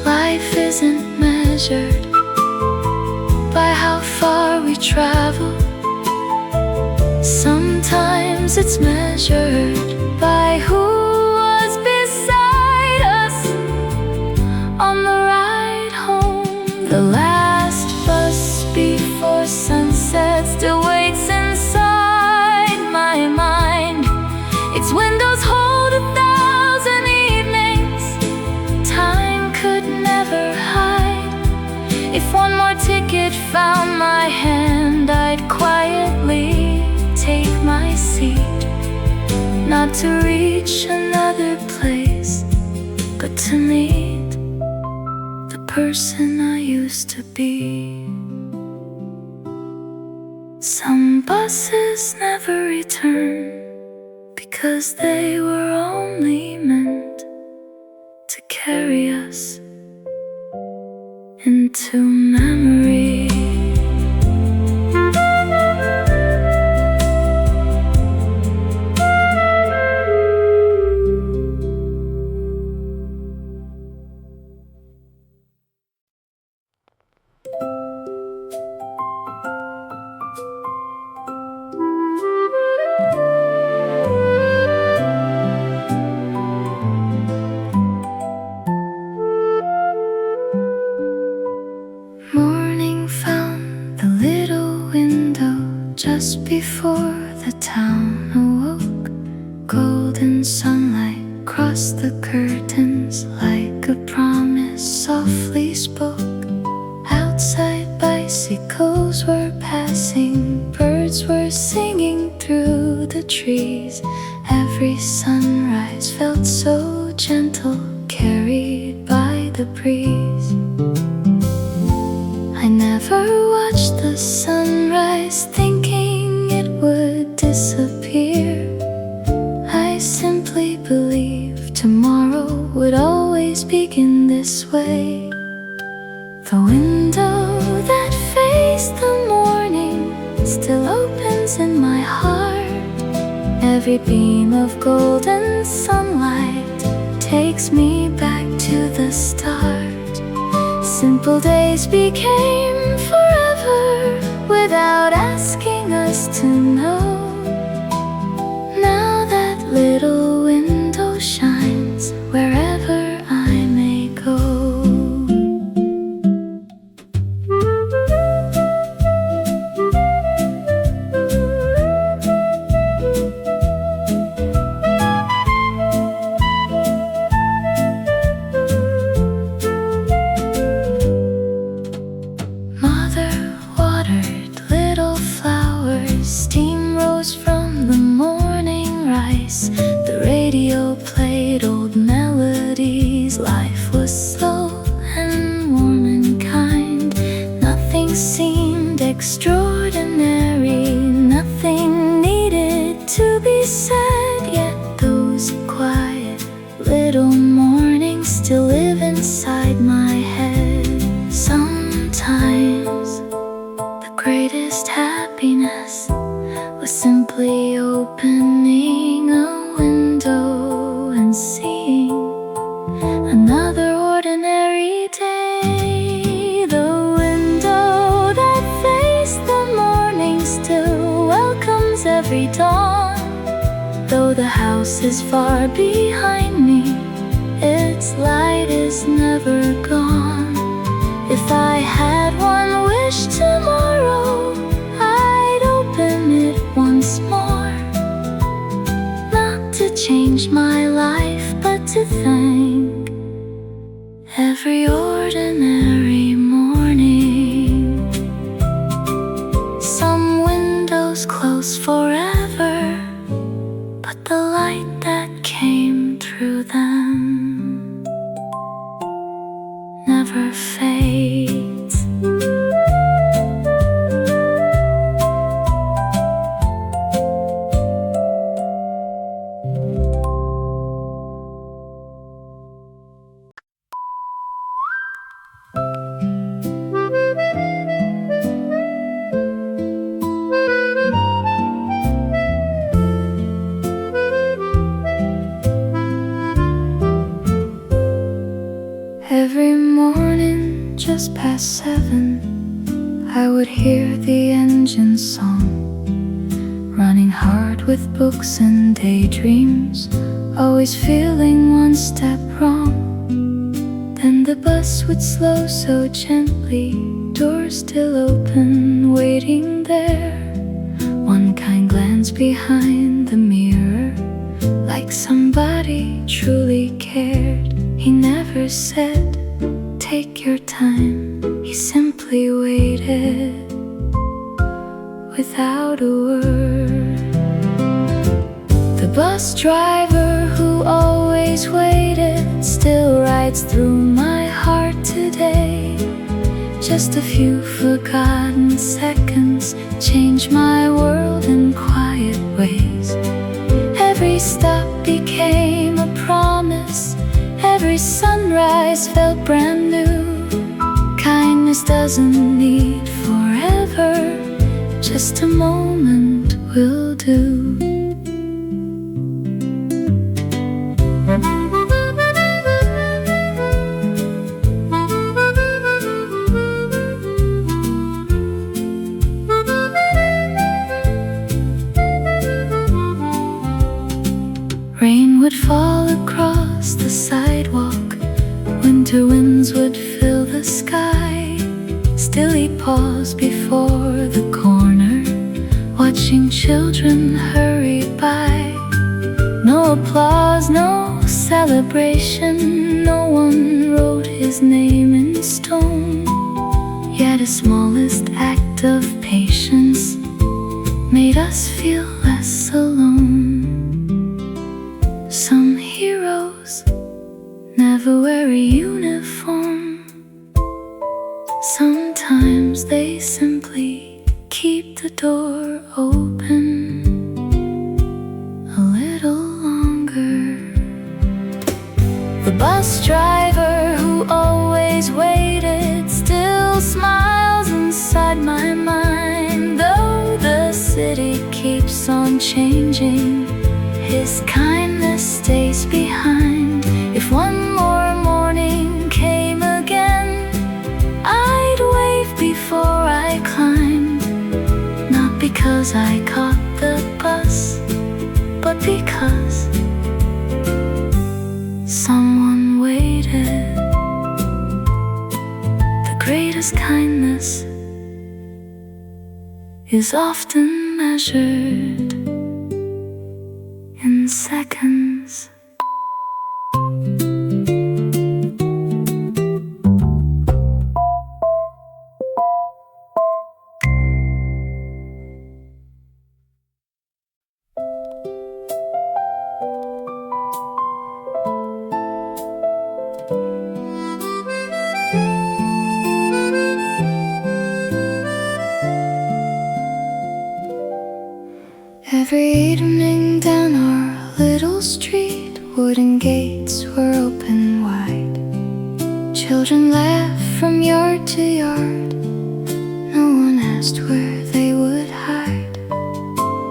Life isn't measured by how far we travel. Sometimes it's measured by who was beside us on the ride home. The last bus before sunset still waits inside my mind. Its windows hold 1,000 evenings time could never hide. If one more ticket found my hand, I'd quietly take my seat, not to reach another place, but to meet the person I used to be. Some buses never return because they were only meant to carry us into memory. Just before the town awoke, golden sunlight crossed the curtains like a promise softly spoke. Outside bicycles were passing, birds were singing through the trees. Every sunrise felt so gentle, carried by the breeze. I never watched the sunrise thinking it would disappear. I simply believed tomorrow would always begin this way. The window that faced the morning still opens in my heart. Every beam of golden sunlight takes me back to the start. Simple days became forever without asking us to know. Now that little window shines wherever I may go. Steam rose from the morning rice. The radio played old melodies. Life was slow and warm and kind. Nothing seemed extraordinary. Nothing needed to be said. Yet those quiet little mornings still live inside my head. Sometimes the greatest happiness opening a window and seeing another ordinary day. The window that faced the morning still welcomes every dawn. Though the house is far behind me, its light is never gone. If I had one wish tomorrow, I'd open it once more. Not to change my life, but to thank every ordinary morning. Some windows close forever, but the light that came through them never fades. Every morning, just past 7, I would hear the engine song, running hard with books and daydreams, always feeling one step wrong. Then the bus would slow so gently, doors still open, waiting there. One kind glance behind the mirror, like somebody truly cared. He never said, take your time, he simply waited without a word. The bus driver who always waited still rides through my heart today. Just a few forgotten seconds change my world in quiet ways. Every stop became a promise, every sunrise felt brand new. Kindness doesn't need forever, just a moment will do. Rain would fall across the sidewalk, winter winds would fill the sky. Still he'd pause before the corner, watching children hurry by. No applause, no celebration, no one wrote his name in stone. Yet his smallest act of patience made us feel less alone. Some heroes never wear a uniform. Sometimes they simply keep the door open a little longer. The bus driver who always waited still smiles inside my mind. Though the city keeps on changing, his kindness stays behind. If one more morning came again, I'd wave before I climbed. Not because I caught the bus, but because someone waited. The greatest kindness is often measured in seconds. Every evening down our little street, wooden gates were open wide. Children laughed from yard to yard, no one asked where they would hide.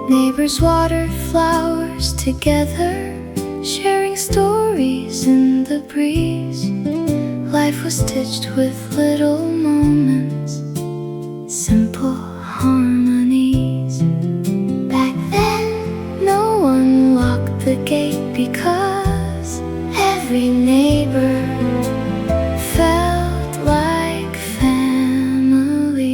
Neighbors watered flowers together, sharing stories in the breeze. Life was stitched with little moments, simple harmonies. Back then, no one locked the gate because every neighbor felt like family.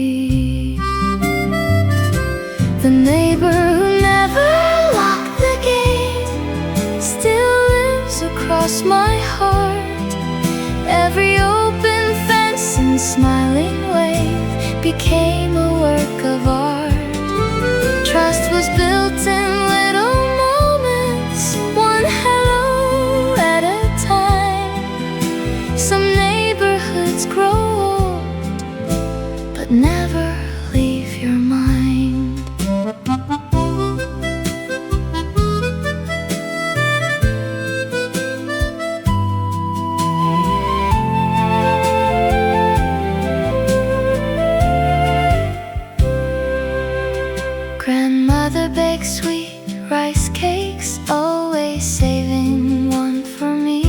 The neighbor who never locked the gate still lives across my heart. Every open fence and smiling wave became a work of art. Trust was built in little moments, one hello at a time. Some neighborhoods grow old, but never leave your mind. Grandmother baked sweet rice cakes, always saving one for me.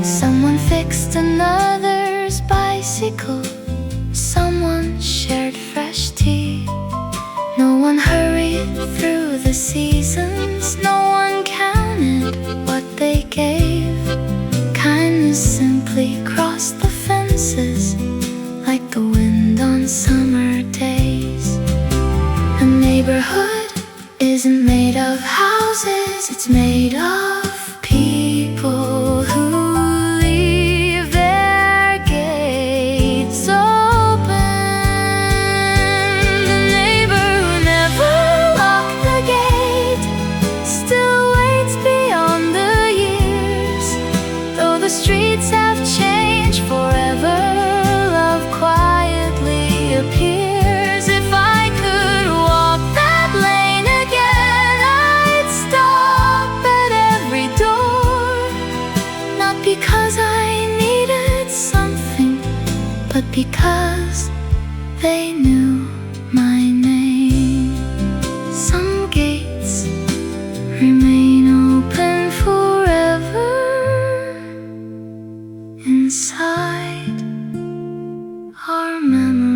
Someone fixed another's bicycle, someone shared fresh tea. No one hurried through the seasons, no one counted what they gave. Kindness simply crossed the fences like the wind on summer days. A neighborhood isn't made of houses, it's made of people who leave their gates open. The neighbor who never locked the gate still waits beyond the years. Though the streets have changed forever, love quietly appears. If I could walk that lane again, I'd stop at every door. Not because I needed something, but because they knew my name. Some gates remain open forever inside our memories.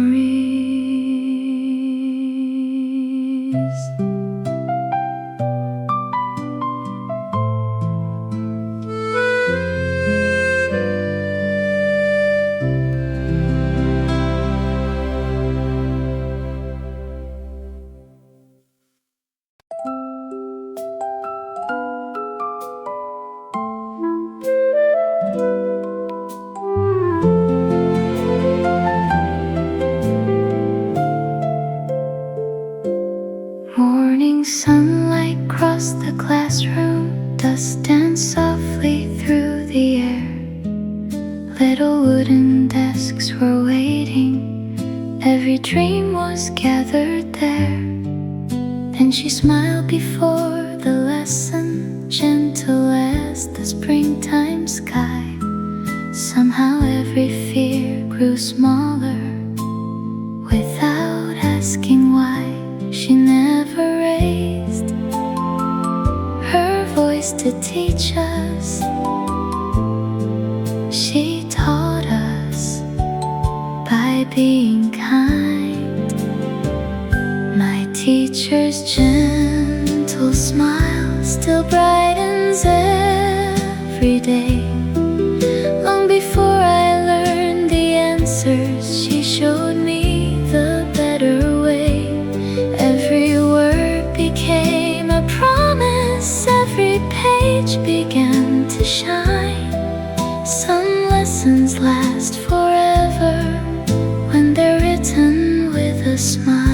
Morning sunlight crossed the classroom, dust danced softly through the air. Little wooden desks were waiting, every dream was gathered there. Then she smiled before the lesson, gentle as the springtime sky. Somehow every fear grew smaller, without asking why. She never raised her voice to teach us. She taught us by being kind. My teacher's gentle smile still brightens every day. Long before I learned the answers, she showed me the better way. Every word became a promise, every page began to shine. Some lessons last forever when they're written with a smile.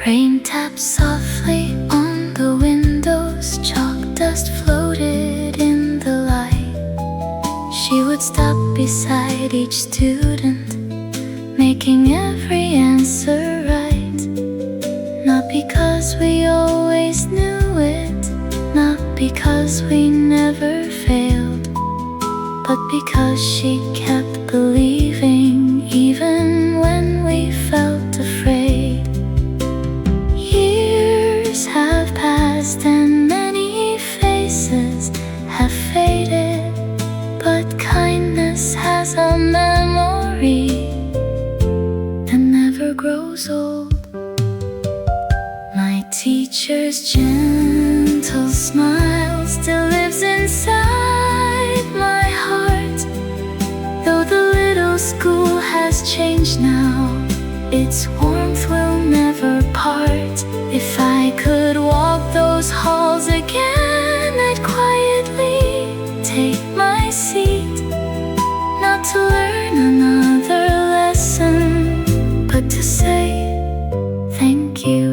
Rain tapped softly on the windows, chalk dust floated in the light. She would stop beside each student, making every answer right. Not because we always knew it, not because we never failed, but because she kept believing even when we felt afraid. Years have passed and many faces have faded, but kindness has a memory that never grows old. My teacher's gentle smile still lives inside my heart. Though the little school has changed now, its warmth will never part. If I could walk those halls again, I'd quietly take my seat, not to learn another lesson, but to say thank you.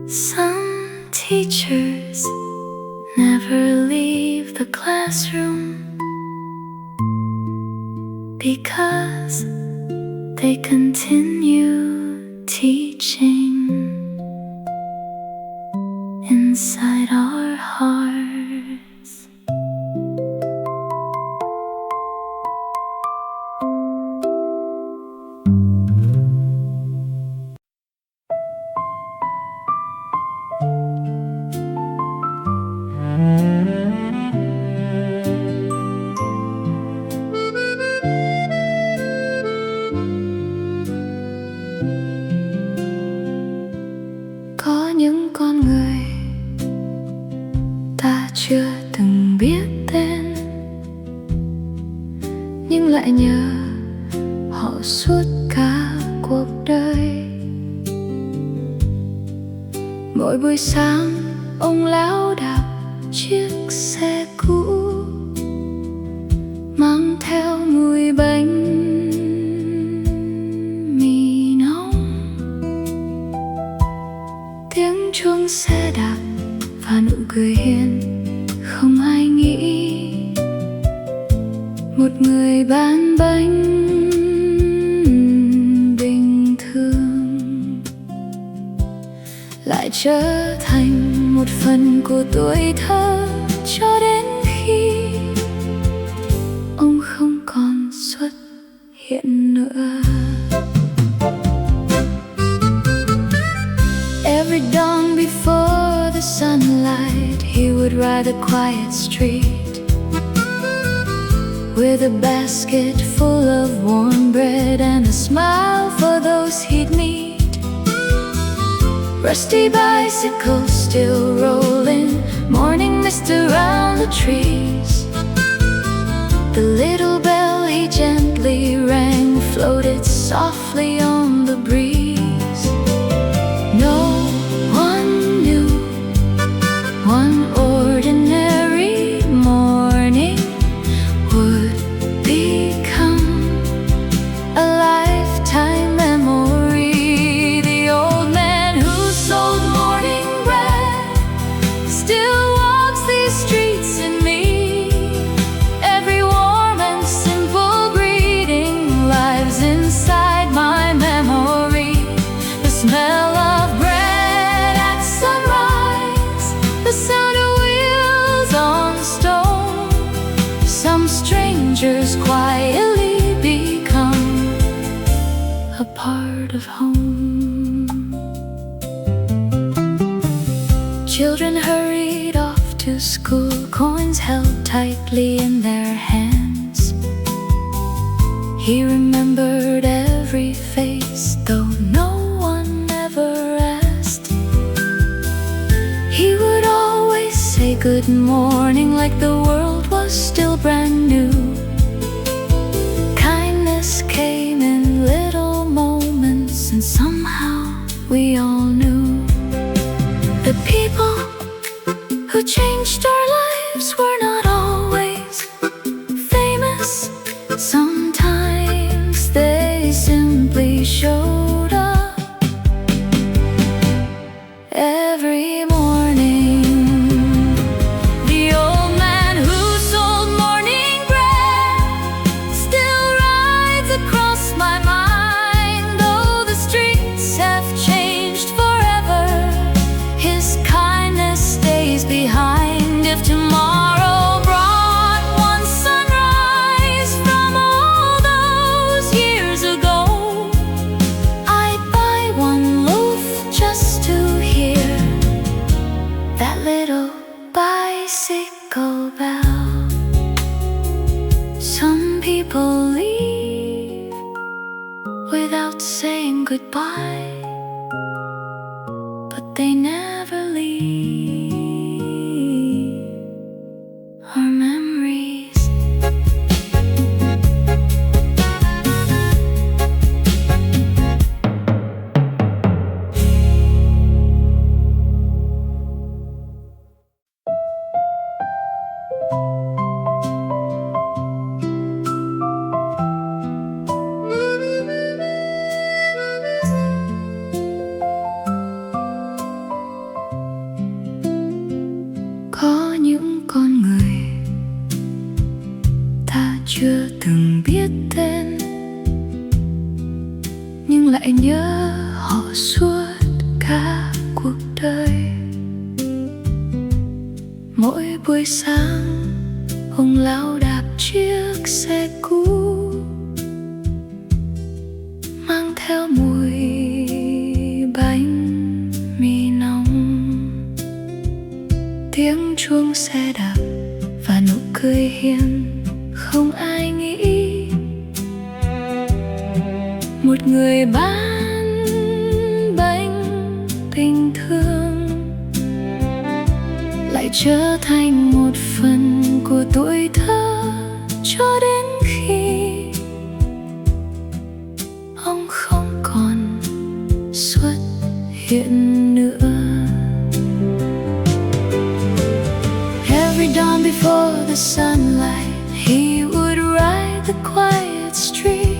Some teachers never leave the classroom because they continue teaching inside our hearts. Có những con người ta chưa từng biết tên, nhưng lại nhớ họ suốt cả cuộc đời. Mỗi buổi sáng ông lão đạp chiếc xe cũ, mang theo mùi bánh mì nóng, tiếng chuông xe đạp và nụ cười hiền không ai nghĩ. Một người bán bánh bình thường lại trở thành một phần của tuổi thơ, cho đến khi ông không còn xuất hiện nữa. Every dawn before the sunlight, he would ride a quiet street with a basket full of warm bread and a smile for those he'd meet. Rusty bicycles still rolling, morning mist around the trees. The little bell he gently rang floated softly on the breeze. No one knew one ordinary morning would become a lifetime memory. The old man who sold morning bread still walks these streets in me. Every warm and simple greeting lives inside my memory. The smell of bread at sunrise, the sound of wheels on stone. Some strangers quietly become a part of home. Children hurried off to school, coins held tightly in their hands. He remembered every face, though no one ever asked. He would always say good morning like the world was still brand new. Kindness came in little moments, and somehow we all knew. The people who changed our lives were not always famous. Sometimes they simply showed up every morning. The old man who sold morning goodbye, but they never leave our memories. Có những con người ta chưa từng biết tên, nhưng lại nhớ họ suốt cả cuộc đời. Mỗi buổi sáng ông lão đạp chiếc xe cũ, mang theo mùi bánh mì nóng, tiếng chuông xe đạp và nụ cười hiền không ai nghĩ. Một người bán bánh tình thương lại trở thành một phần của tuổi thơ, cho đến khi ông không còn xuất hiện nữa. Every dawn before the sunlight, he would ride the quiet street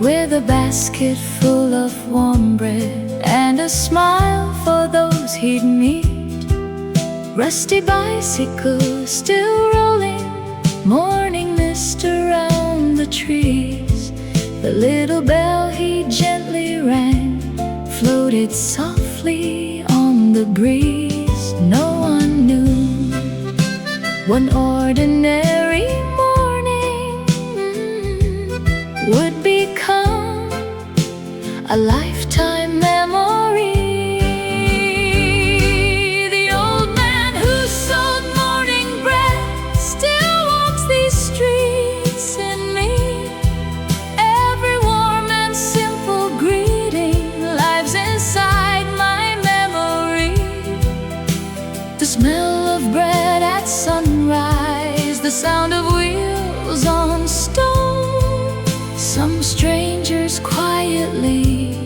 with a basket full of warm bread and a smile for those he'd meet. Rusty bicycles still rolling, morning mist around the trees. The little bell he gently rang floated softly on the breeze. No one knew one ordinary morning would become a lifetime memory. The old man who sold morning bread still walks these streets in me. Every warm and simple greeting lives inside my memory. The smell of bread at sunrise, the sound of wheels on stone. Some strangers quietly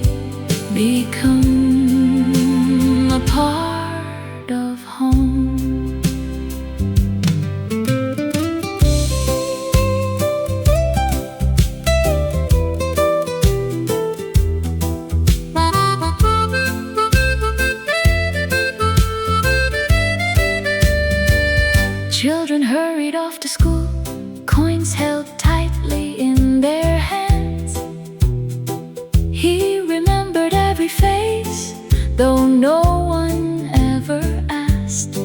become a part of home. Children hurried off to school, coins held tightly in their hands. He remembered every face, though no one ever asked.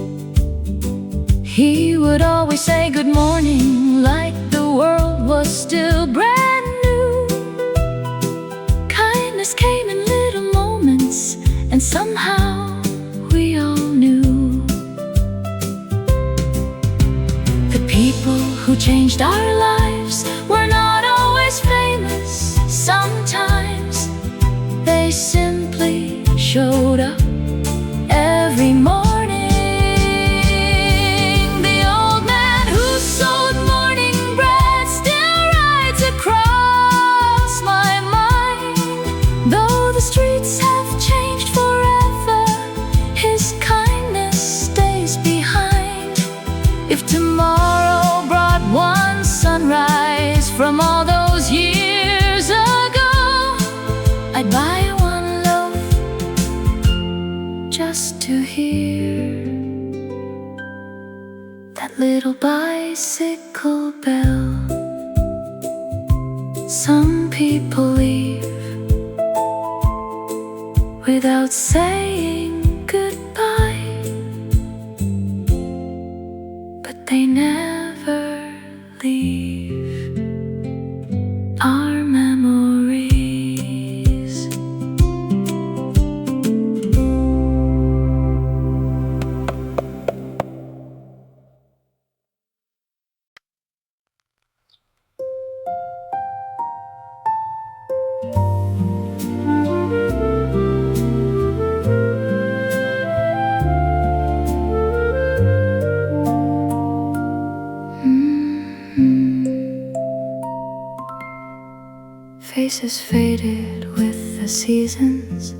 He would always say good morning like the world was still brand new. Kindness came in little moments, and somehow we all knew. People who changed our lives were not always famous. Sometimes they simply showed up every morning. The old man who sold morning bread still rides across my mind. Though the streets have changed forever, his kindness stays behind. If tomorrow brought one sunrise from all those years ago, I'd buy one loaf just to hear that little bicycle bell. Some people leave without saying goodbye, but they never leave our memories. faces faded with the seasons,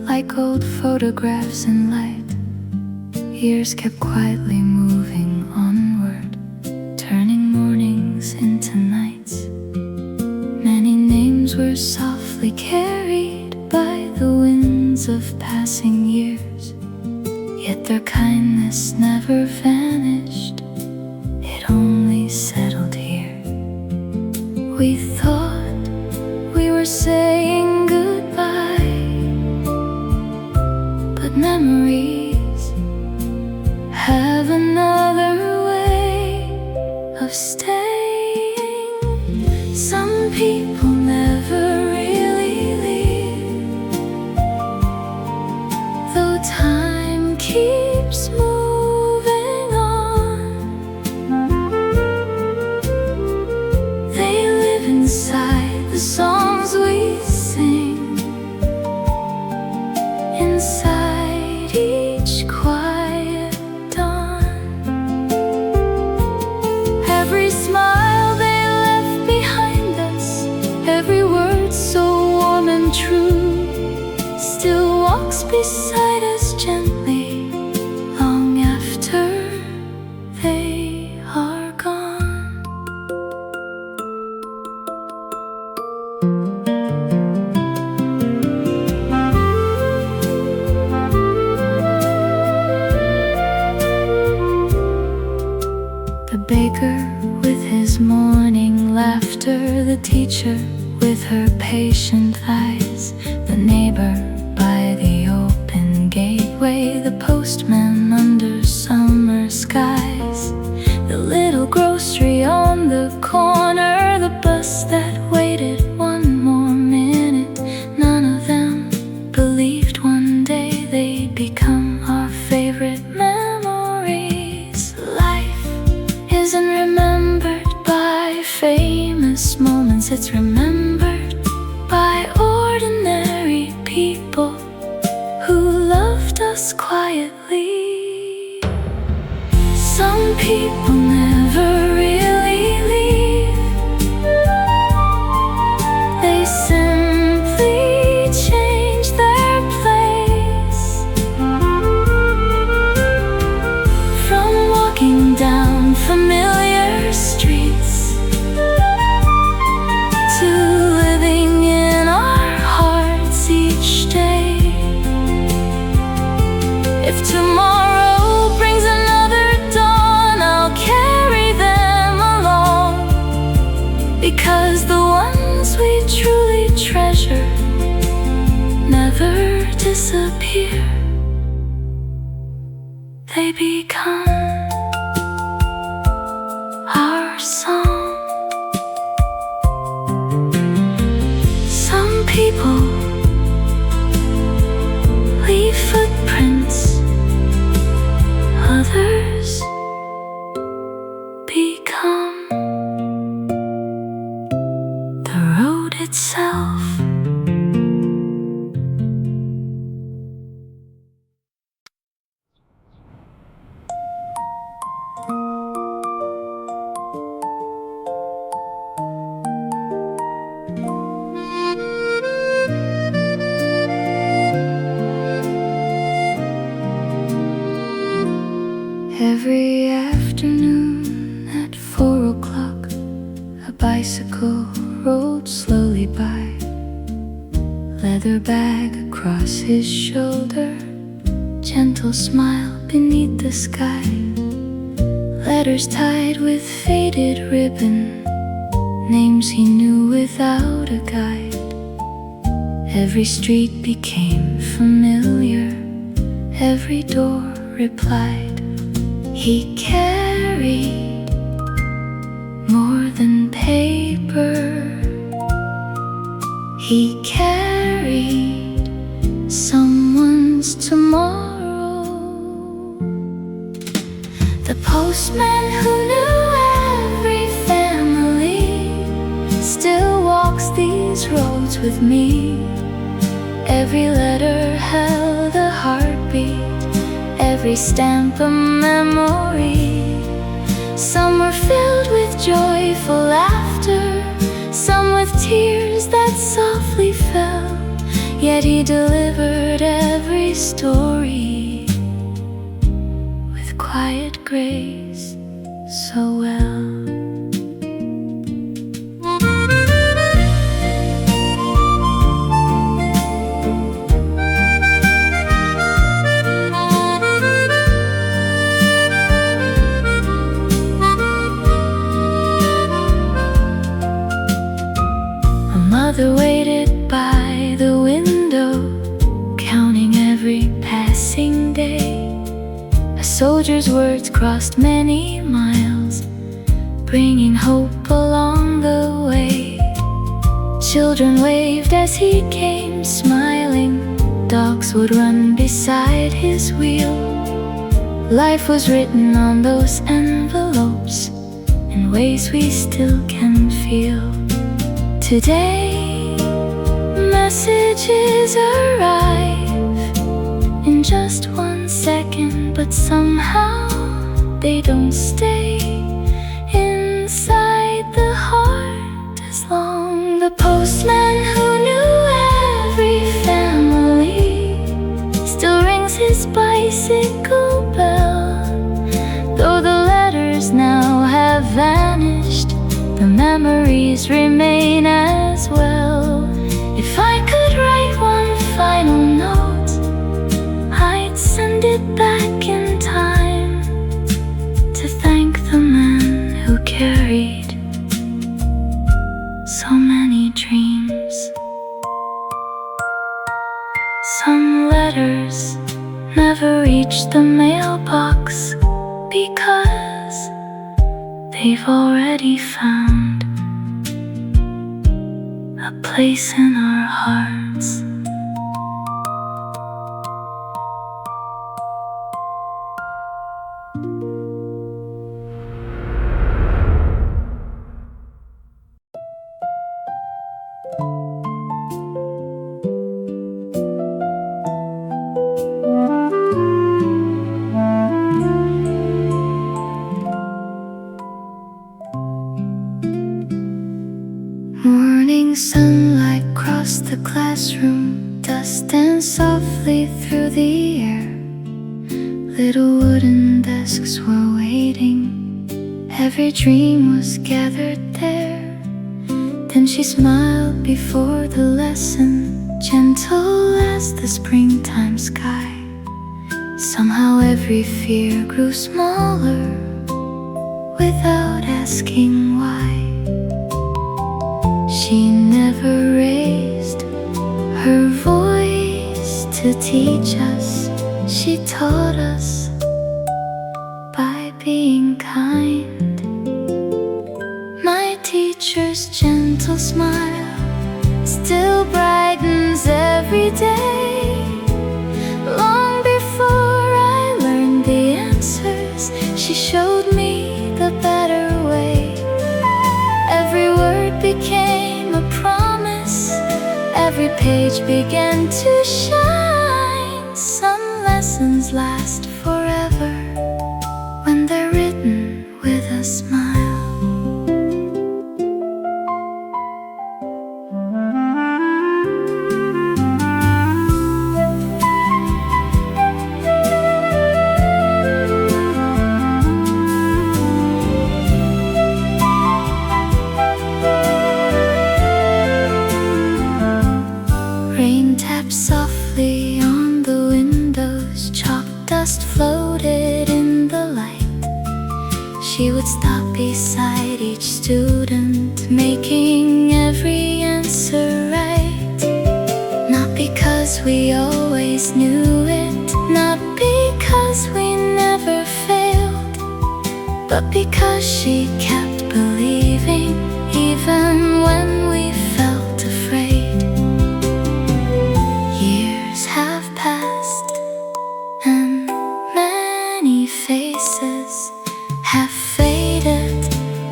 like old photographs in light. Years kept quietly moving onward, turning mornings into nights. Many names were softly carried by the winds of passing years, yet their kindness never vanished, it only settled here. We thought we were saying goodbye, but memories have another way of staying. Some people never really leave, though time keeps moving on. They live inside the songs we sing, inside each quiet dawn. Every smile they left behind us, every word so warm and true, still walks beside us gently, long after they are gone. The baker with his morning laughter, the teacher with her patient eyes, the neighbor by the open gateway, the postman under summer skies, the little grocery on the corner, the bus that waited one more minute. None of them believed one day they'd become our favorite memories. Life isn't remembered by famous moments, it's remembered by ordinary people who loved us quietly. Some people never really leave, they simply change their place. From walking down familiar streets to living in our hearts each day. If tomorrow brings another dawn, I'll carry them along, because the ones we truly treasure never disappear. They become our song. Some people leave footprints, others become the road itself. Every afternoon at 4 o'clock, a bicycle rolled slowly by, leather bag across his shoulder, gentle smile beneath the sky, letters tied with faded ribbon, names he knew without a guide. Every street became familiar, every door replied. He carried more than paper, he carried someone's tomorrow. The postman who knew every family still walks these roads with me. Every letter held a heartbeat, every stamp a memory. Some were filled with joyful laughter, some with tears that Yet he delivered every story with quiet grace so well. Mother waited by the window, counting every passing day. A soldier's words crossed many miles, bringing hope along the way. Children waved as he came smiling, dogs would run beside his wheel. Life was written on those envelopes in ways we still can feel. Today, messages arrive in just 1 second, but somehow they don't stay inside the heart as long. The postman who knew every family still rings his bicycle bell. Though the letters now have vanished, the memories remain as well. If I could write one final note, I'd send it back in time to thank the man who carried so many dreams. Some letters never reached the mailbox because they've already found a place in our hearts. Morning sunlight crossed the classroom, dust danced softly through the air. Little wooden desks were waiting, every dream was gathered there. Then she smiled before the lesson, gentle as the springtime sky. Somehow every fear grew smaller without asking why. She never raised her voice to teach us. She taught us by being kind. My teacher's gentle smile still brightens every day. Long before I learned the answers, she showed me the better way. Every word became a promise, every page began to shine. Some lessons last forever when they're written with a smile. Rain tapped softly on the windows, chalk dust floated in the light. She would stop beside each student, making every answer right. Not because we always knew it, not because we never failed, but because she kept believing even when we felt afraid. Years have passed and many faces have faded,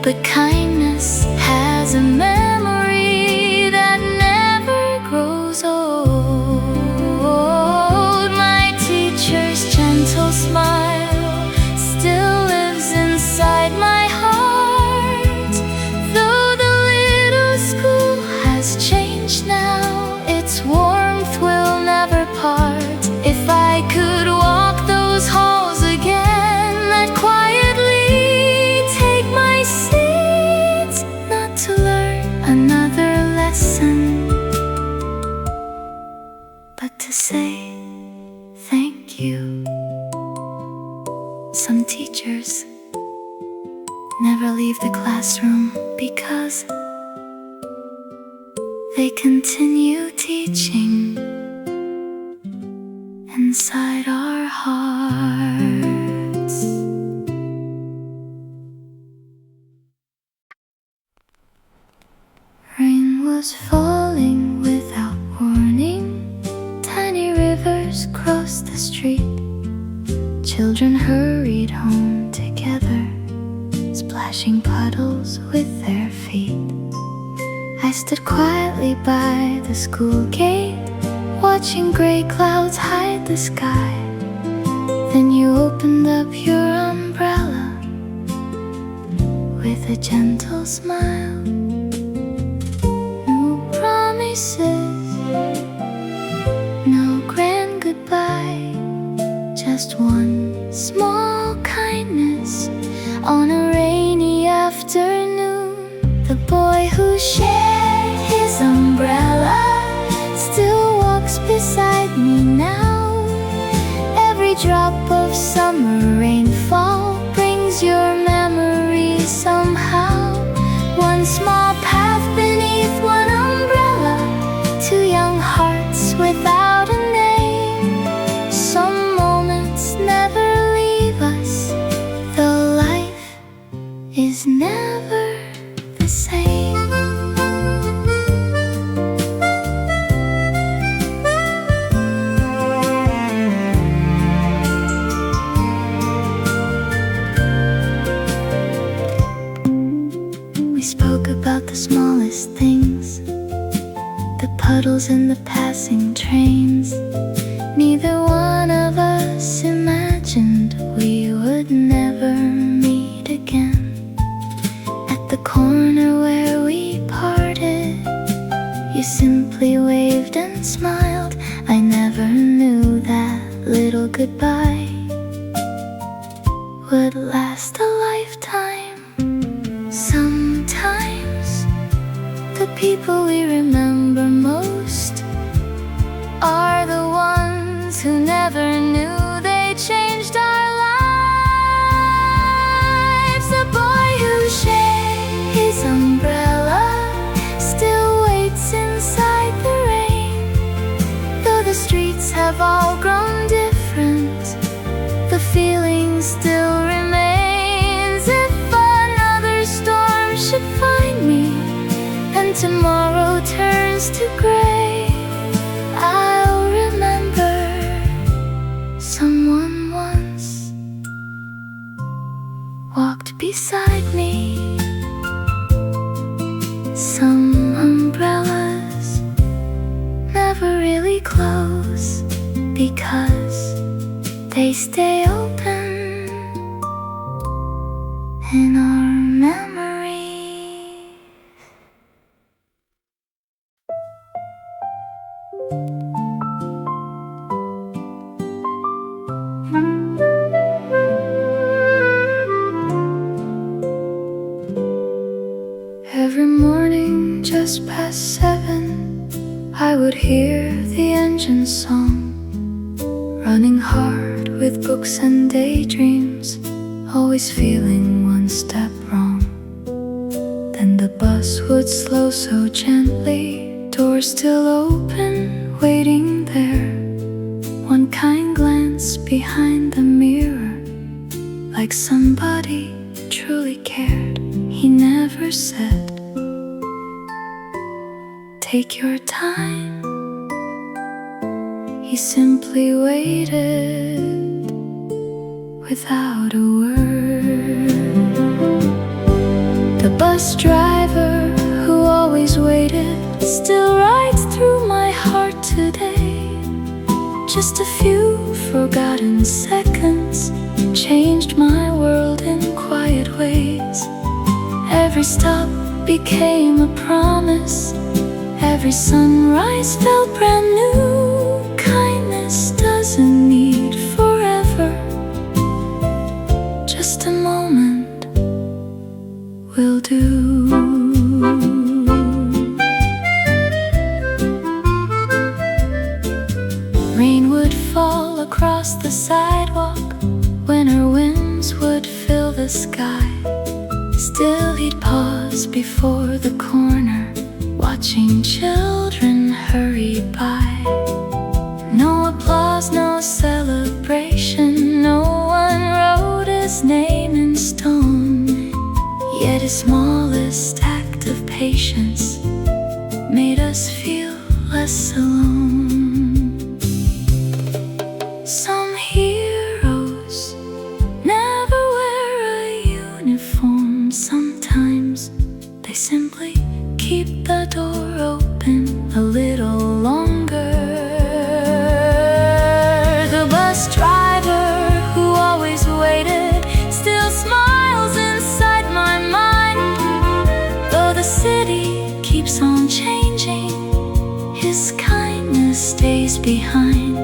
but kindness has a memory that never grows old. My teacher's gentle smile still lives inside my heart. Though the little school has changed now, its warmth will classroom because they continue teaching inside our hearts. Rain was falling without warning. Tiny rivers crossed the street. Children hurried home together, splashing puddles with their feet. I stood quietly by the school gate, watching gray clouds hide the sky. Then you opened up your umbrella with a gentle smile. No promises, no grand goodbye, just one small kindness on a rainy afternoon. The boy who shared his umbrella still walks beside me now. Every drop of summer rainfall brings your memory somehow. One small path beneath one umbrella, two young hearts without a name. Some moments never leave us, though life is never the same. We spoke about the smallest things, the puddles in the passing trains. Neither one of us imagined we would never meet again. At the corner where we parted, you simply waved and smiled. I never knew that little goodbye would last a lifetime. Sometimes the people we remember most are the ones who never knew they changed our lives. The boy who shared his umbrella still waits inside the rain. Though the streets have all grown different, the feeling still remains. If another storm should find me and tomorrow turns to gray, I'll remember someone once walked beside me. Some umbrellas never really close because they stay open in our memories. Every morning just past 7, I would hear the engine song, running hard with books and daydreams, always feeling one step wrong. Then the bus would slow so gently, doors still open, waiting there. One kind glance behind the mirror, like somebody truly cared. He never said, "Take your time." He simply waited without a word. The bus driver who always waited still rides through my heart today. Just a few forgotten seconds changed my world in quiet ways. Every stop became a promise, every sunrise felt brand new. Kindness doesn't need forever, just a moment will do. Rain would fall across the sidewalk, winter winds would fill the sky. Still he'd pause before the corner, watching children hurry by. No applause, no celebration, no one wrote his name in stone. Yet his smallest act of patience made us feel less alone. Some heroes never wear a uniform. Sometimes they simply keep the door open a little longer. The bus driver who always waited still smiles inside my mind. Though the city keeps on changing, his kindness stays behind.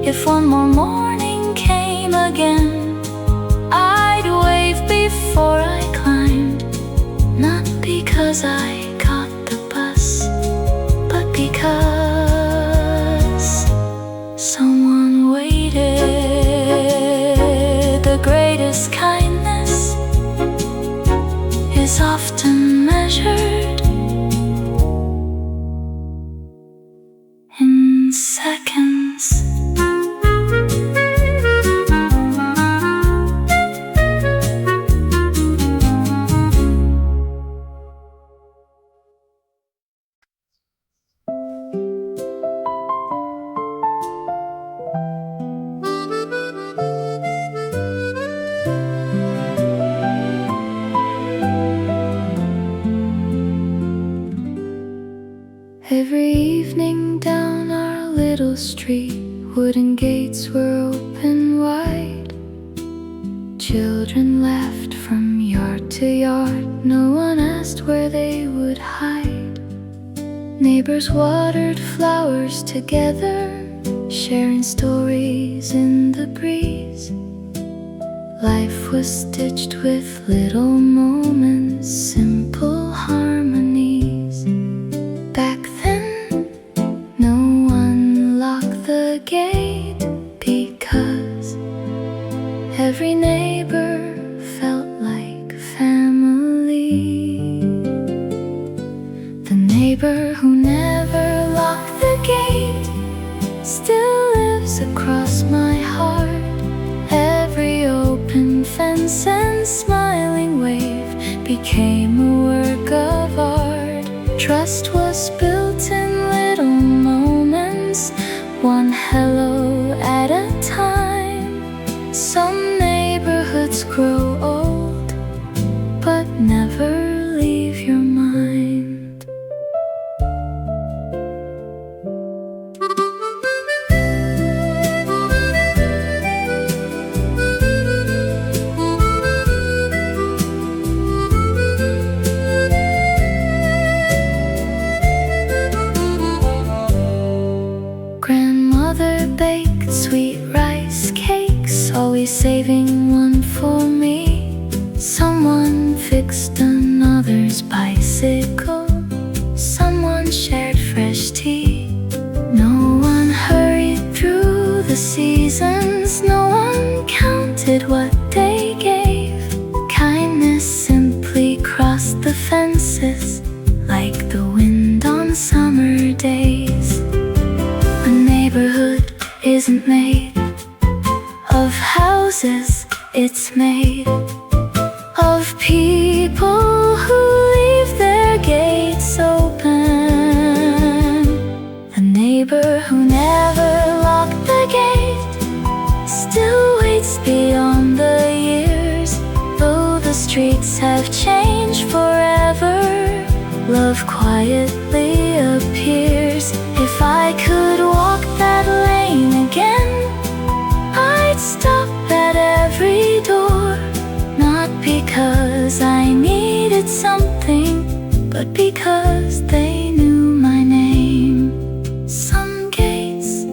If one more morning came again, I'd wave before I climbed. Not because I caught the bus, but because someone waited. The greatest kindness is often measured in seconds. Every evening down our little street, wooden gates were open wide. Children laughed from yard to yard, no one asked where they would hide. Neighbors watered flowers together, sharing stories in the breeze. Life was stitched with little moments, simple harmonies. Back then, no one locked the gate because every neighbor felt like family. The neighbor who never locked the gate still lives across my heart. Every open fence and smiling wave became a work of art. Trust was built in little moments, one hello at a time. Some neighborhoods grow old, but never leave your mind. Grandmother baked sweet rice cakes, always saving one for me. Someone fixed another's bicycle, someone shared fresh tea. No one hurried through the seasons, no one counted what they gave. Kindness simply crossed the fences like the wind on summer days. A neighborhood isn't made of houses, it's made of people who leave their gates open. A neighbor who never locked the gate still waits beyond the years. Though the streets have changed forever, love quietly appears. If I could walk that lane again, I'd stop at every door. Not because I needed something, but because they knew my name. Some gates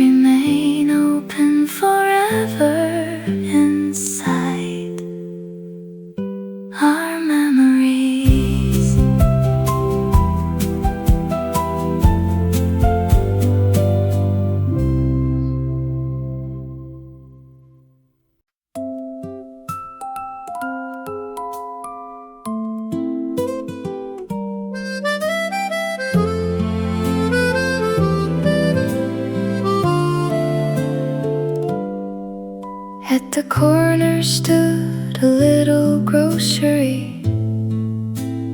remain open forever inside our memories. corner stood a little grocery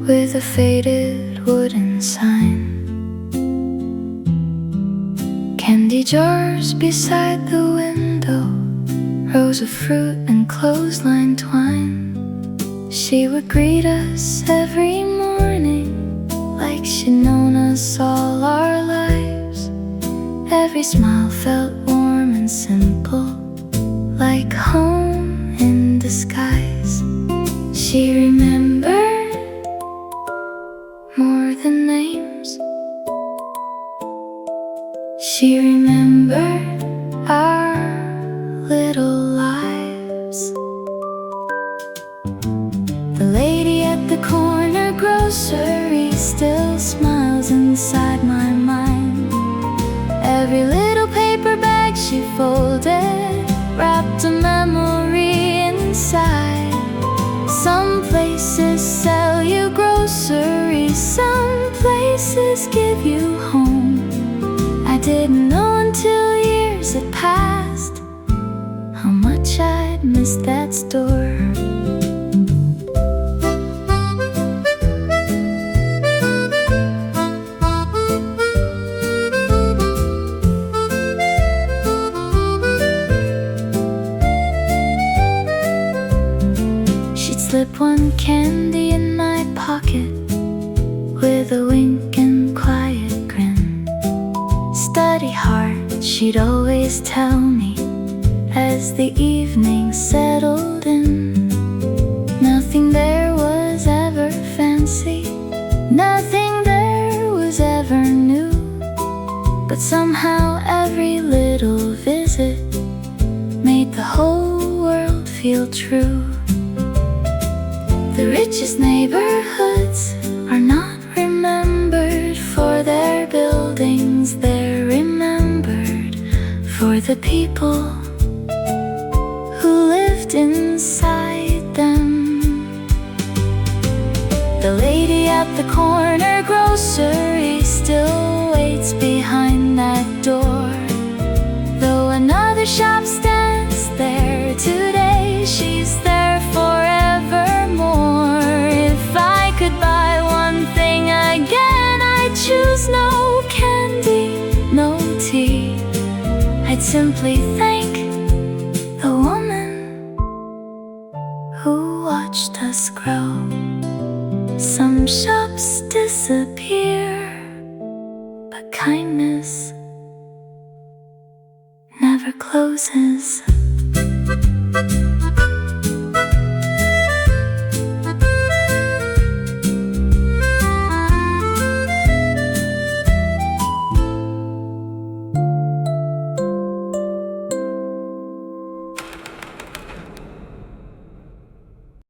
with a faded wooden sign. Candy jars beside the window, rows of fruit and clothesline twine. She would greet us every morning like she'd known us all our lives. Every smile felt warm and simple, like home in disguise. She remembered more than names. She remembered our little lives. The lady at the corner grocery still smiles inside my mind. Every little paper bag she folded wrapped a memory inside. Some places sell you groceries, some places give you home. I didn't know until years had passed how much I'd missed that store. She'd slip one candy in my pocket with a wink and quiet grin. Study hard, she'd always tell me as the evening settled in. Nothing there was ever fancy, nothing there was ever new, but somehow every little visit made the whole world feel true. The richest neighborhoods are not remembered for their buildings, they're remembered for the people who lived inside them. The lady at the corner grocery still waits behind that door. Though another shop stands there today, she's there forevermore. If I could buy one thing again, I'd choose no candy, no tea. I'd simply thank the woman who watched us grow. Some shops disappear, but kindness never closes.